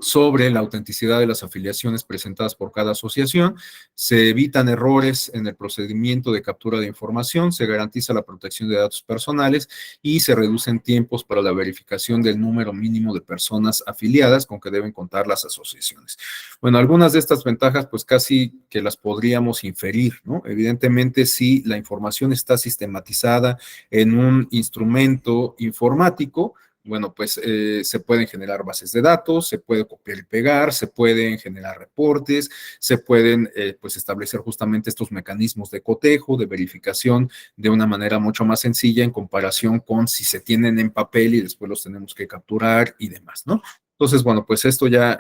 sobre la autenticidad de las afiliaciones presentadas por cada asociación, se evitan errores en el procedimiento de captura de información, se garantiza la protección de datos personales y se reducen tiempos para la verificación del número mínimo de personas afiliadas con que deben contar las asociaciones. Bueno, algunas de estas ventajas pues casi que las podríamos inferir, ¿no? Evidentemente, si la información está sistematizada en un instrumento informático, bueno, pues se pueden generar bases de datos, se puede copiar y pegar, se pueden generar reportes, se pueden pues establecer justamente estos mecanismos de cotejo, de verificación de una manera mucho más sencilla en comparación con si se tienen en papel y después los tenemos que capturar y demás, ¿no? Entonces, bueno, pues esto ya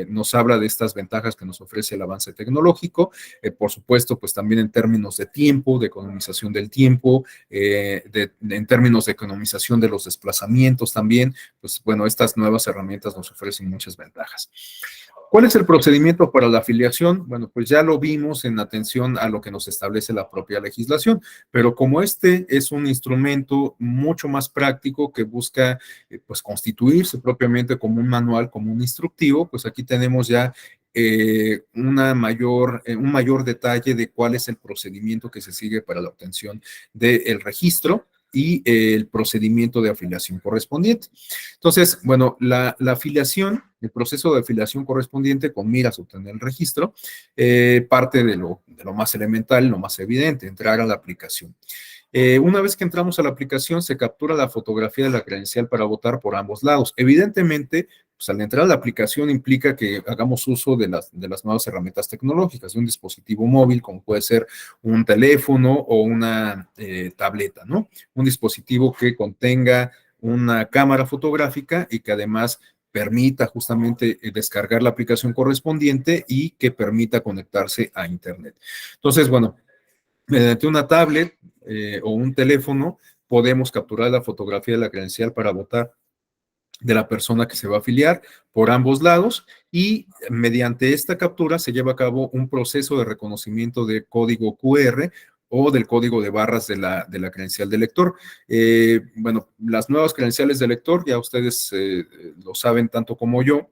nos habla de estas ventajas que nos ofrece el avance tecnológico, por supuesto, pues también en términos de tiempo, de economización del tiempo, en términos de economización de los desplazamientos también, pues bueno, estas nuevas herramientas nos ofrecen muchas ventajas. ¿Cuál es el procedimiento para la afiliación? Bueno, pues ya lo vimos en atención a lo que nos establece la propia legislación, pero como este es un instrumento mucho más práctico que busca pues constituirse propiamente como un manual, como un instructivo, pues aquí tenemos ya un mayor detalle de cuál es el procedimiento que se sigue para la obtención del registro y el procedimiento de afiliación correspondiente. Entonces, bueno, la afiliación, el proceso de afiliación correspondiente con miras a obtener el registro, parte de lo más elemental, lo más evidente, entrar a la aplicación. Una vez que entramos a la aplicación, se captura la fotografía de la credencial para votar por ambos lados. Evidentemente, pues al entrar a la aplicación implica que hagamos uso de las nuevas herramientas tecnológicas, de un dispositivo móvil, como puede ser un teléfono o una tableta, ¿no? Un dispositivo que contenga una cámara fotográfica y que además permita justamente descargar la aplicación correspondiente y que permita conectarse a Internet. Entonces, bueno, mediante una tablet o un teléfono podemos capturar la fotografía de la credencial para votar de la persona que se va a afiliar por ambos lados y mediante esta captura se lleva a cabo un proceso de reconocimiento de código QR o del código de barras de la credencial de lector. Bueno, las nuevas credenciales de lector, ya ustedes lo saben tanto como yo,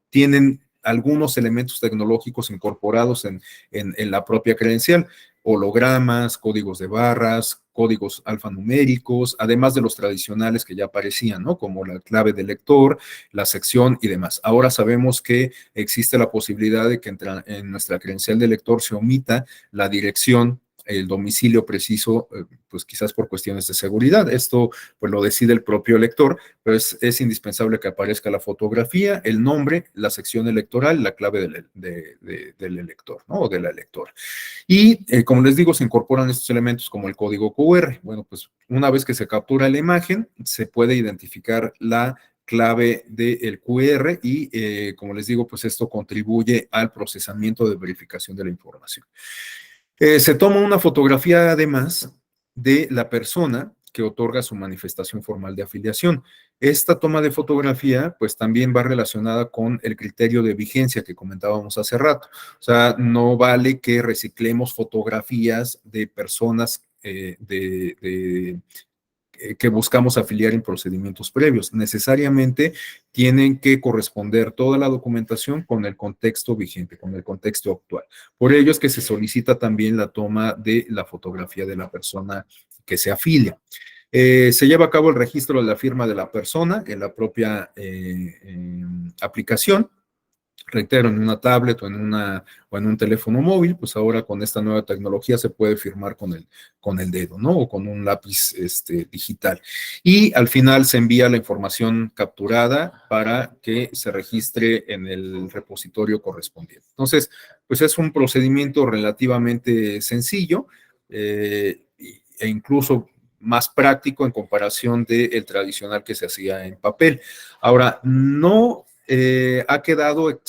tienen algunos elementos tecnológicos incorporados en la propia credencial, hologramas, códigos de barras, códigos alfanuméricos, además de los tradicionales que ya aparecían, ¿no? Como la clave de lector, la sección y demás. Ahora sabemos que existe la posibilidad de que en nuestra credencial de lector se omita la dirección, el domicilio preciso, pues quizás por cuestiones de seguridad. Esto pues lo decide el propio elector, pero es indispensable que aparezca la fotografía, el nombre, la sección electoral, la clave del elector, ¿no? O de la electora. Y como les digo, se incorporan estos elementos como el código QR. Bueno, pues una vez que se captura la imagen, se puede identificar la clave del QR y, como les digo, pues esto contribuye al procesamiento de verificación de la información. Se toma una fotografía además de la persona que otorga su manifestación formal de afiliación. Esta toma de fotografía pues también va relacionada con el criterio de vigencia que comentábamos hace rato. O sea, no vale que reciclemos fotografías de personas que buscamos afiliar en procedimientos previos. Necesariamente tienen que corresponder toda la documentación con el contexto vigente, con el contexto actual. Por ello es que se solicita también la toma de la fotografía de la persona que se afilia. Se lleva a cabo el registro de la firma de la persona en la propia aplicación. Reitero, en una tablet o en un teléfono móvil, pues ahora con esta nueva tecnología se puede firmar con el dedo, ¿no? O con un lápiz digital. Y al final se envía la información capturada para que se registre en el repositorio correspondiente. Entonces, pues es un procedimiento relativamente sencillo e incluso más práctico en comparación del tradicional que se hacía en papel. Ahora, no ha quedado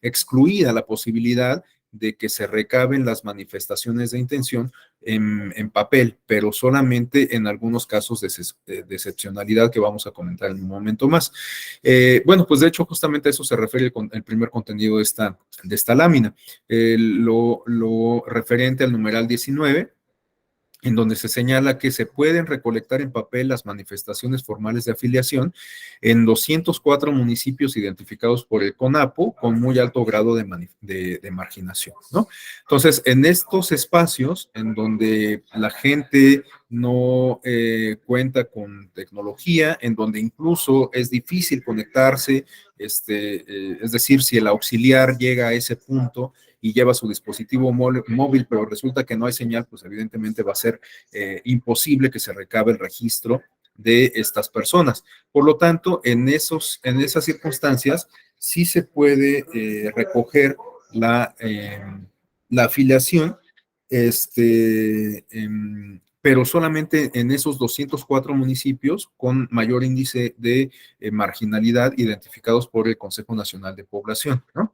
excluida la posibilidad de que se recaben las manifestaciones de intención en papel, pero solamente en algunos casos de excepcionalidad que vamos a comentar en un momento más. Bueno, pues de hecho justamente a eso se refiere el primer contenido de esta lámina. Lo referente al numeral 19, en donde se señala que se pueden recolectar en papel las manifestaciones formales de afiliación en 204 municipios identificados por el CONAPO con muy alto grado de marginación, ¿no? Entonces, en estos espacios en donde la gente no cuenta con tecnología, en donde incluso es difícil conectarse, es decir, si el auxiliar llega a ese punto y lleva su dispositivo móvil, pero resulta que no hay señal, pues evidentemente va a ser imposible que se recabe el registro de estas personas. Por lo tanto, en esas circunstancias, sí se puede recoger la afiliación, pero solamente en esos 204 municipios con mayor índice de marginalidad identificados por el Consejo Nacional de Población, ¿no?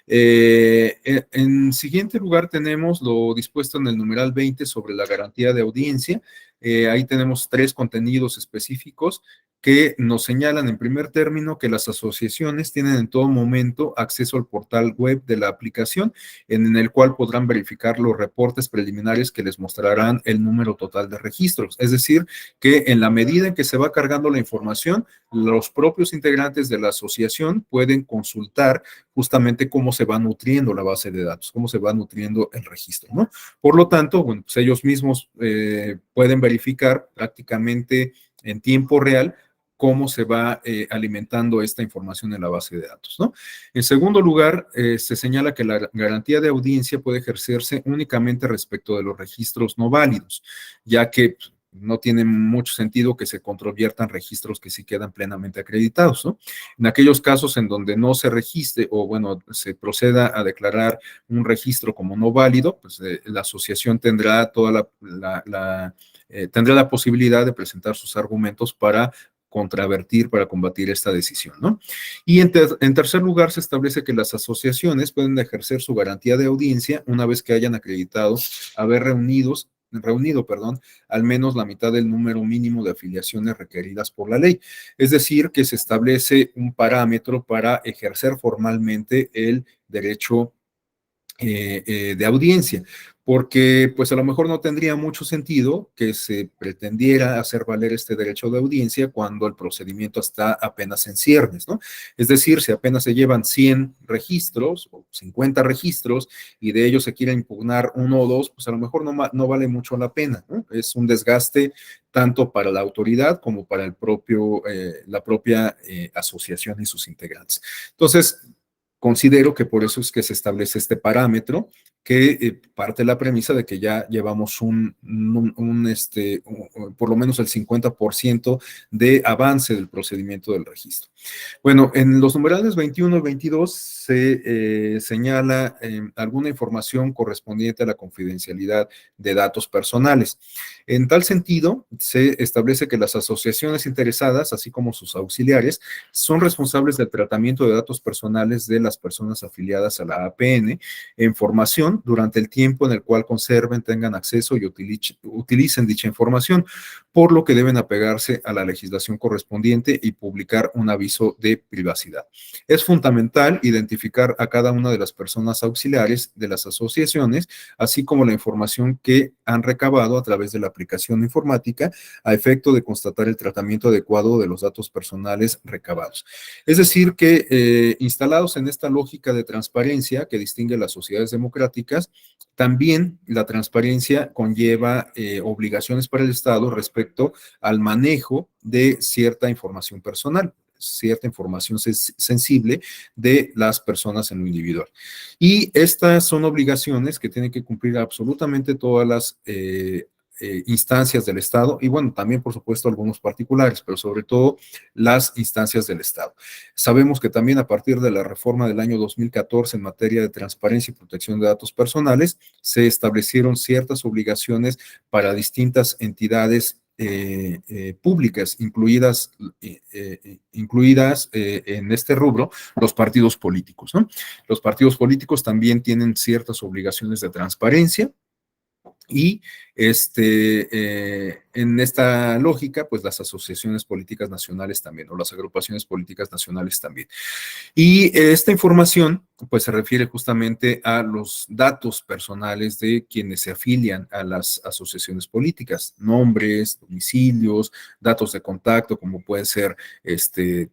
En siguiente lugar tenemos lo dispuesto en el numeral 20 sobre la garantía de audiencia. Ahí tenemos 3 contenidos específicos que nos señalan en primer término que las asociaciones tienen en todo momento acceso al portal web de la aplicación, en el cual podrán verificar los reportes preliminares que les mostrarán el número total de registros. Es decir, que en la medida en que se va cargando la información, los propios integrantes de la asociación pueden consultar justamente cómo se va nutriendo la base de datos, cómo se va nutriendo el registro, ¿no? Por lo tanto, bueno, pues ellos mismos pueden verificar prácticamente en tiempo real cómo se va alimentando esta información en la base de datos, ¿no? En segundo lugar, se señala que la garantía de audiencia puede ejercerse únicamente respecto de los registros no válidos, ya que no tiene mucho sentido que se controviertan registros que sí quedan plenamente acreditados, ¿no? En aquellos casos en donde no se registre o, bueno, se proceda a declarar un registro como no válido, pues la asociación tendrá tendrá la posibilidad de presentar sus argumentos para contravertir, para combatir esta decisión, ¿no? Y en tercer lugar, se establece que las asociaciones pueden ejercer su garantía de audiencia una vez que hayan acreditado haber reunido, al menos la mitad del número mínimo de afiliaciones requeridas por la ley. Es decir, que se establece un parámetro para ejercer formalmente el derecho de audiencia, porque pues a lo mejor no tendría mucho sentido que se pretendiera hacer valer este derecho de audiencia cuando el procedimiento está apenas en ciernes, ¿no? Es decir, si apenas se llevan 100 registros o 50 registros y de ellos se quiere impugnar uno o dos, pues a lo mejor no vale mucho la pena, ¿no? Es un desgaste tanto para la autoridad como para la propia asociación y sus integrantes. Entonces, considero que por eso es que se establece este parámetro que parte de la premisa de que ya llevamos por lo menos el 50% de avance del procedimiento del registro. Bueno, en los numerales 21 y 22 se señala alguna información correspondiente a la confidencialidad de datos personales. En tal sentido, se establece que las asociaciones interesadas, así como sus auxiliares, son responsables del tratamiento de datos personales de las personas afiliadas a la APN en formación durante el tiempo en el cual conserven, tengan acceso y utilicen dicha información, por lo que deben apegarse a la legislación correspondiente y publicar un aviso de privacidad. Es fundamental identificar a cada una de las personas auxiliares de las asociaciones, así como la información que han recabado a través de la aplicación informática a efecto de constatar el tratamiento adecuado de los datos personales recabados. Es decir, que instalados en esta lógica de transparencia que distingue las sociedades democráticas, también la transparencia conlleva obligaciones para el Estado respecto al manejo de cierta información personal, cierta información sensible de las personas en lo individual. Y estas son obligaciones que tienen que cumplir absolutamente todas las instancias del Estado y bueno, también por supuesto algunos particulares, pero sobre todo las instancias del Estado. Sabemos que también a partir de la reforma del año 2014 en materia de transparencia y protección de datos personales, se establecieron ciertas obligaciones para distintas entidades públicas, incluidas en este rubro los partidos políticos, ¿no? Los partidos políticos también tienen ciertas obligaciones de transparencia y en esta lógica, pues las asociaciones políticas nacionales también, o las agrupaciones políticas nacionales también. Y esta información, pues se refiere justamente a los datos personales de quienes se afilian a las asociaciones políticas, nombres, domicilios, datos de contacto, como puede ser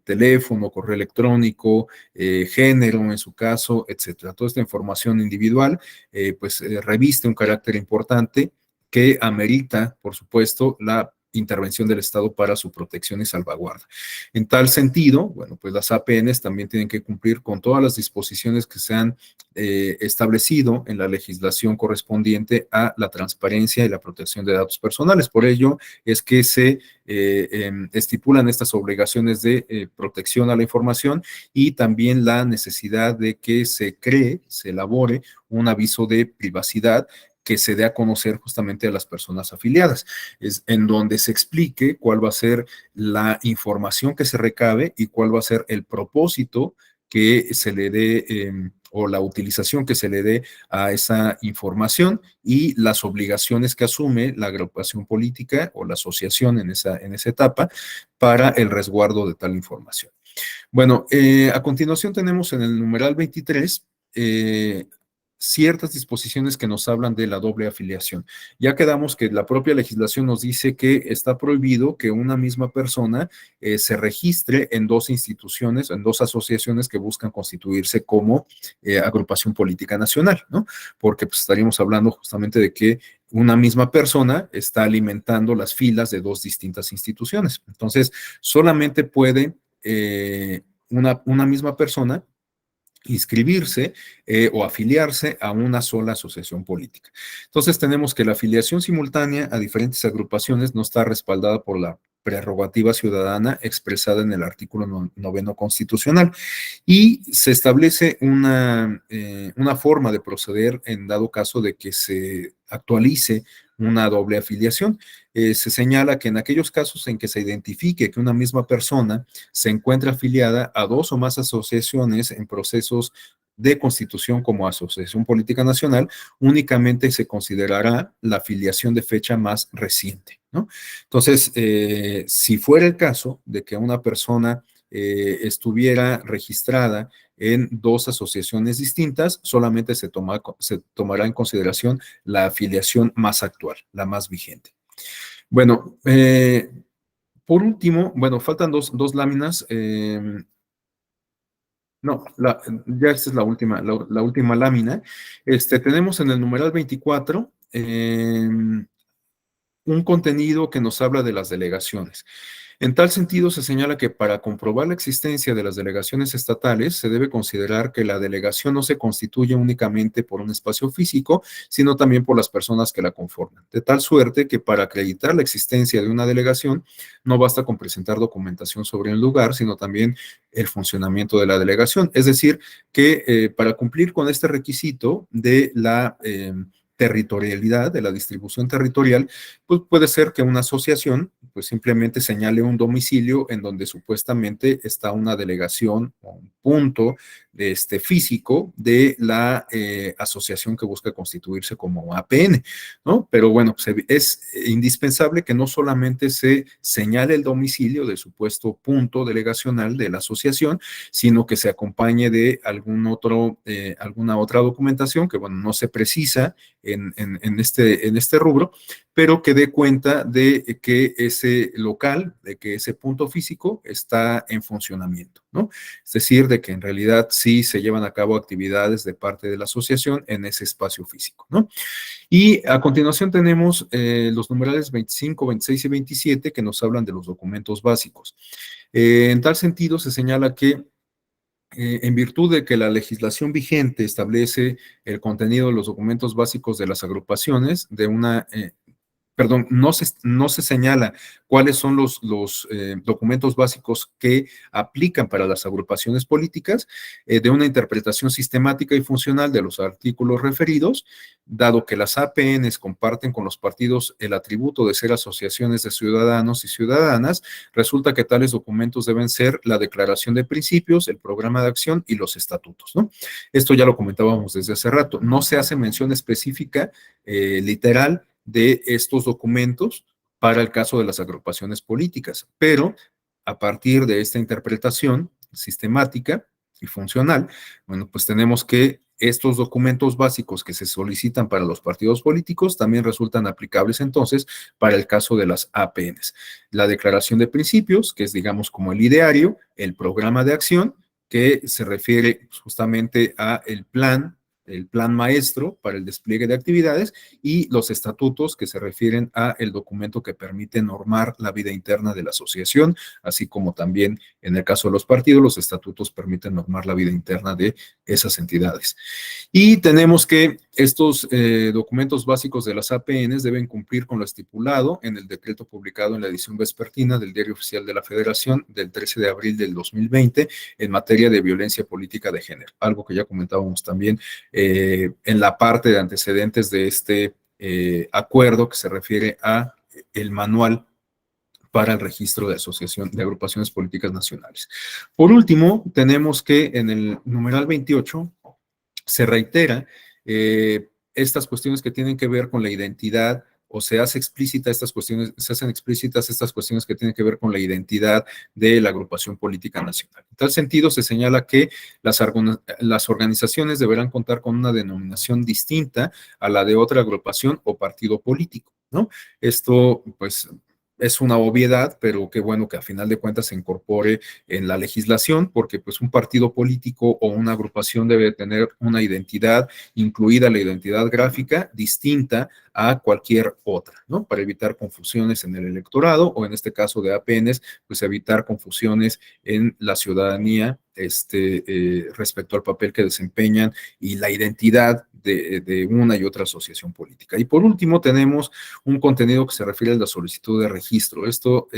teléfono, correo electrónico, género en su caso, etcétera. Toda esta información individual, reviste un carácter importante que amerita, por supuesto, la intervención del Estado para su protección y salvaguarda. En tal sentido, bueno, pues las APNs también tienen que cumplir con todas las disposiciones que se han establecido en la legislación correspondiente a la transparencia y la protección de datos personales. Por ello es que se estipulan estas obligaciones de protección a la información y también la necesidad de que se cree, se elabore un aviso de privacidad que se dé a conocer justamente a las personas afiliadas, es en donde se explique cuál va a ser la información que se recabe y cuál va a ser el propósito que se le dé o la utilización que se le dé a esa información y las obligaciones que asume la agrupación política o la asociación en esa etapa para el resguardo de tal información. Bueno, a continuación tenemos en el numeral 23 ciertas disposiciones que nos hablan de la doble afiliación. Ya quedamos que la propia legislación nos dice que está prohibido que una misma persona se registre en dos instituciones, en dos asociaciones que buscan constituirse como agrupación política nacional, ¿no? Porque pues, estaríamos hablando justamente de que una misma persona está alimentando las filas de dos distintas instituciones. Entonces, solamente puede una misma persona inscribirse o afiliarse a una sola asociación política. Entonces tenemos que la afiliación simultánea a diferentes agrupaciones no está respaldada por la prerrogativa ciudadana expresada en el artículo 9 constitucional y se establece una forma de proceder en dado caso de que se actualice una doble afiliación. Se señala que en aquellos casos en que se identifique que una misma persona se encuentra afiliada a dos o más asociaciones en procesos de constitución como asociación política nacional, únicamente se considerará la afiliación de fecha más reciente, ¿no? Entonces, si fuera el caso de que una persona estuviera registrada en dos asociaciones distintas, solamente se tomará en consideración la afiliación más actual, la más vigente. Bueno, por último, bueno, faltan dos láminas. No, ya esta es la última lámina. Tenemos en el numeral 24 un contenido que nos habla de las delegaciones. En tal sentido, se señala que para comprobar la existencia de las delegaciones estatales, se debe considerar que la delegación no se constituye únicamente por un espacio físico, sino también por las personas que la conforman. De tal suerte que para acreditar la existencia de una delegación, no basta con presentar documentación sobre el lugar, sino también el funcionamiento de la delegación. Es decir, que para cumplir con este requisito de la territorialidad, de la distribución territorial, pues puede ser que una asociación pues simplemente señale un domicilio en donde supuestamente está una delegación o un punto físico de la asociación que busca constituirse como APN, ¿no? Pero bueno, pues es indispensable que no solamente se señale el domicilio del supuesto punto delegacional de la asociación, sino que se acompañe de alguna otra documentación que, bueno, no se precisa en este rubro, pero que dé cuenta de que ese local, de que ese punto físico está en funcionamiento, ¿no? Es decir, de que en realidad sí se llevan a cabo actividades de parte de la asociación en ese espacio físico, ¿no? Y a continuación tenemos los numerales 25, 26 y 27 que nos hablan de los documentos básicos. En tal sentido, se señala que en virtud de que la legislación vigente establece el contenido de los documentos básicos de las agrupaciones de una perdón, no se señala cuáles son los documentos básicos que aplican para las agrupaciones políticas de una interpretación sistemática y funcional de los artículos referidos, dado que las APNs comparten con los partidos el atributo de ser asociaciones de ciudadanos y ciudadanas, resulta que tales documentos deben ser la declaración de principios, el programa de acción y los estatutos, ¿no? Esto ya lo comentábamos desde hace rato. No se hace mención específica, literal, de estos documentos para el caso de las agrupaciones políticas, pero a partir de esta interpretación sistemática y funcional, bueno, pues tenemos que estos documentos básicos que se solicitan para los partidos políticos también resultan aplicables entonces para el caso de las APNs. La declaración de principios, que es digamos como el ideario, el programa de acción, que se refiere justamente a el plan maestro para el despliegue de actividades y los estatutos que se refieren a el documento que permite normar la vida interna de la asociación, así como también en el caso de los partidos, los estatutos permiten normar la vida interna de esas entidades. Y tenemos que estos documentos básicos de las APNs deben cumplir con lo estipulado en el decreto publicado en la edición vespertina del Diario Oficial de la Federación del 13 de abril del 2020 en materia de violencia política de género, algo que ya comentábamos también en la parte de antecedentes de este acuerdo que se refiere a el manual para el registro de asociación de agrupaciones políticas nacionales. Por último, tenemos que en el numeral 28 se reitera estas cuestiones que tienen que ver con la identidad o se hace explícita estas cuestiones, se hacen explícitas estas cuestiones que tienen que ver con la identidad de la agrupación política nacional. En tal sentido, se señala que las organizaciones deberán contar con una denominación distinta a la de otra agrupación o partido político, ¿no? Esto, pues, es una obviedad, pero qué bueno que a final de cuentas se incorpore en la legislación, porque pues un partido político o una agrupación debe tener una identidad, incluida la identidad gráfica, distinta a cualquier otra, ¿no? Para evitar confusiones en el electorado o en este caso de APNs, pues evitar confusiones en la ciudadanía respecto al papel que desempeñan y la identidad de una y otra asociación política. Y por último tenemos un contenido que se refiere a la solicitud de registro. Esto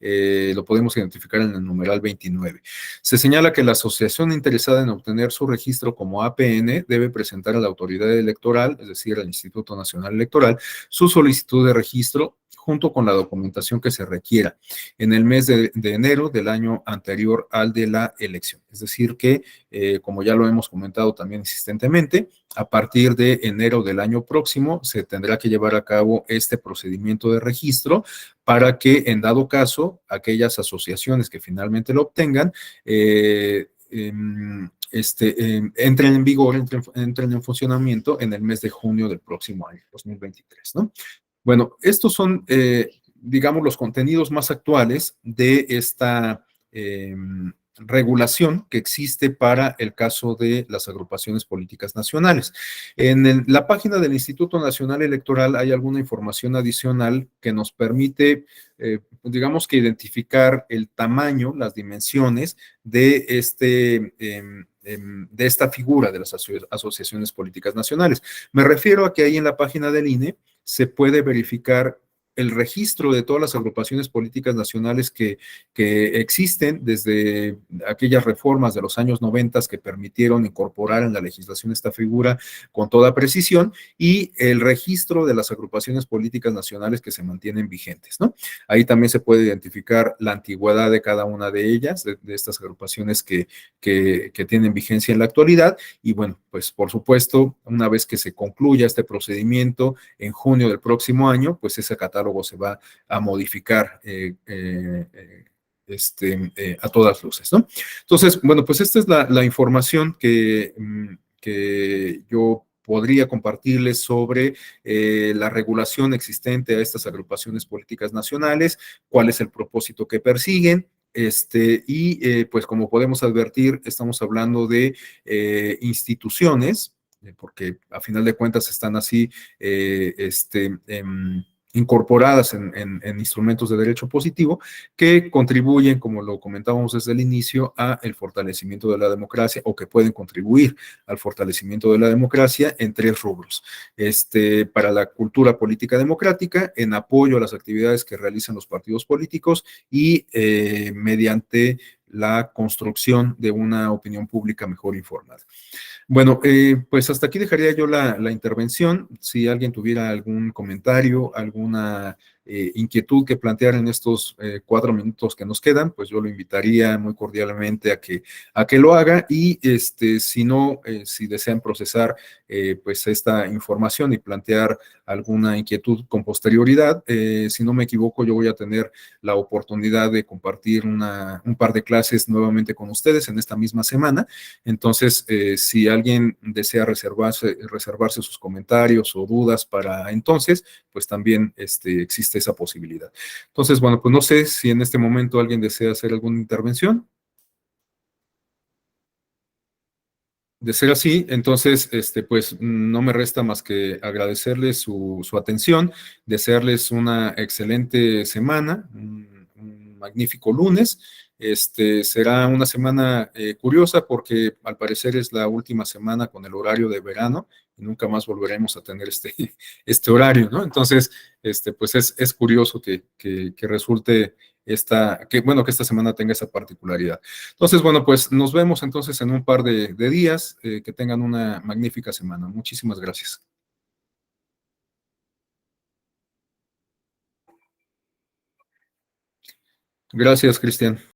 lo podemos identificar en el numeral 29. Se señala que la asociación interesada en obtener su registro como APN debe presentar a la autoridad electoral, es decir, al Instituto Nacional Electoral, su solicitud de registro junto con la documentación que se requiera en el mes de enero del año anterior al de la elección. Es decir que, como ya lo hemos comentado también insistentemente, a partir de enero del año próximo se tendrá que llevar a cabo este procedimiento de registro para que, en dado caso, aquellas asociaciones que finalmente lo obtengan, entren en vigor, entren en funcionamiento en el mes de junio del próximo año, 2023, ¿no? Bueno, estos son, digamos, los contenidos más actuales de esta regulación que existe para el caso de las agrupaciones políticas nacionales. En la página del Instituto Nacional Electoral hay alguna información adicional que nos permite, digamos que identificar el tamaño, las dimensiones de de esta figura de las asociaciones políticas nacionales. Me refiero a que ahí en la página del INE se puede verificar el registro de todas las agrupaciones políticas nacionales que existen desde aquellas reformas de los años 90 que permitieron incorporar en la legislación esta figura con toda precisión y el registro de las agrupaciones políticas nacionales que se mantienen vigentes, ¿no? Ahí también se puede identificar la antigüedad de cada una de ellas, de estas agrupaciones que tienen vigencia en la actualidad y bueno, pues por supuesto, una vez que se concluya este procedimiento en junio del próximo año, pues ese catálogo se va a modificar a todas luces, ¿no? Entonces, bueno, pues esta es la información que yo podría compartirles sobre la regulación existente a estas agrupaciones políticas nacionales, cuál es el propósito que persiguen, pues como podemos advertir, estamos hablando de instituciones, porque a final de cuentas están así, incorporadas en instrumentos de derecho positivo que contribuyen, como lo comentábamos desde el inicio, a el fortalecimiento de la democracia o que pueden contribuir al fortalecimiento de la democracia en tres rubros. Para la cultura política democrática, en apoyo a las actividades que realizan los partidos políticos y mediante la construcción de una opinión pública mejor informada. Bueno, pues hasta aquí dejaría yo la intervención. Si alguien tuviera algún comentario, alguna inquietud que plantear en estos 4 minutos que nos quedan, pues yo lo invitaría muy cordialmente a que lo haga y si no, si desean procesar pues esta información y plantear alguna inquietud con posterioridad, si no me equivoco, yo voy a tener la oportunidad de compartir un par de clases nuevamente con ustedes en esta misma semana. Entonces, si alguien desea reservarse sus comentarios o dudas para entonces, pues también existe esa posibilidad. Entonces, bueno, pues no sé si en este momento alguien desea hacer alguna intervención. De ser así, entonces, pues no me resta más que agradecerles su atención, desearles una excelente semana, un magnífico lunes. Será una semana curiosa porque al parecer es la última semana con el horario de verano y nunca más volveremos a tener este horario, ¿no? Entonces, pues es curioso que resulte bueno, que esta semana tenga esa particularidad. Entonces, bueno, pues nos vemos entonces en un par de días. Que tengan una magnífica semana. Muchísimas gracias. Gracias, Cristian.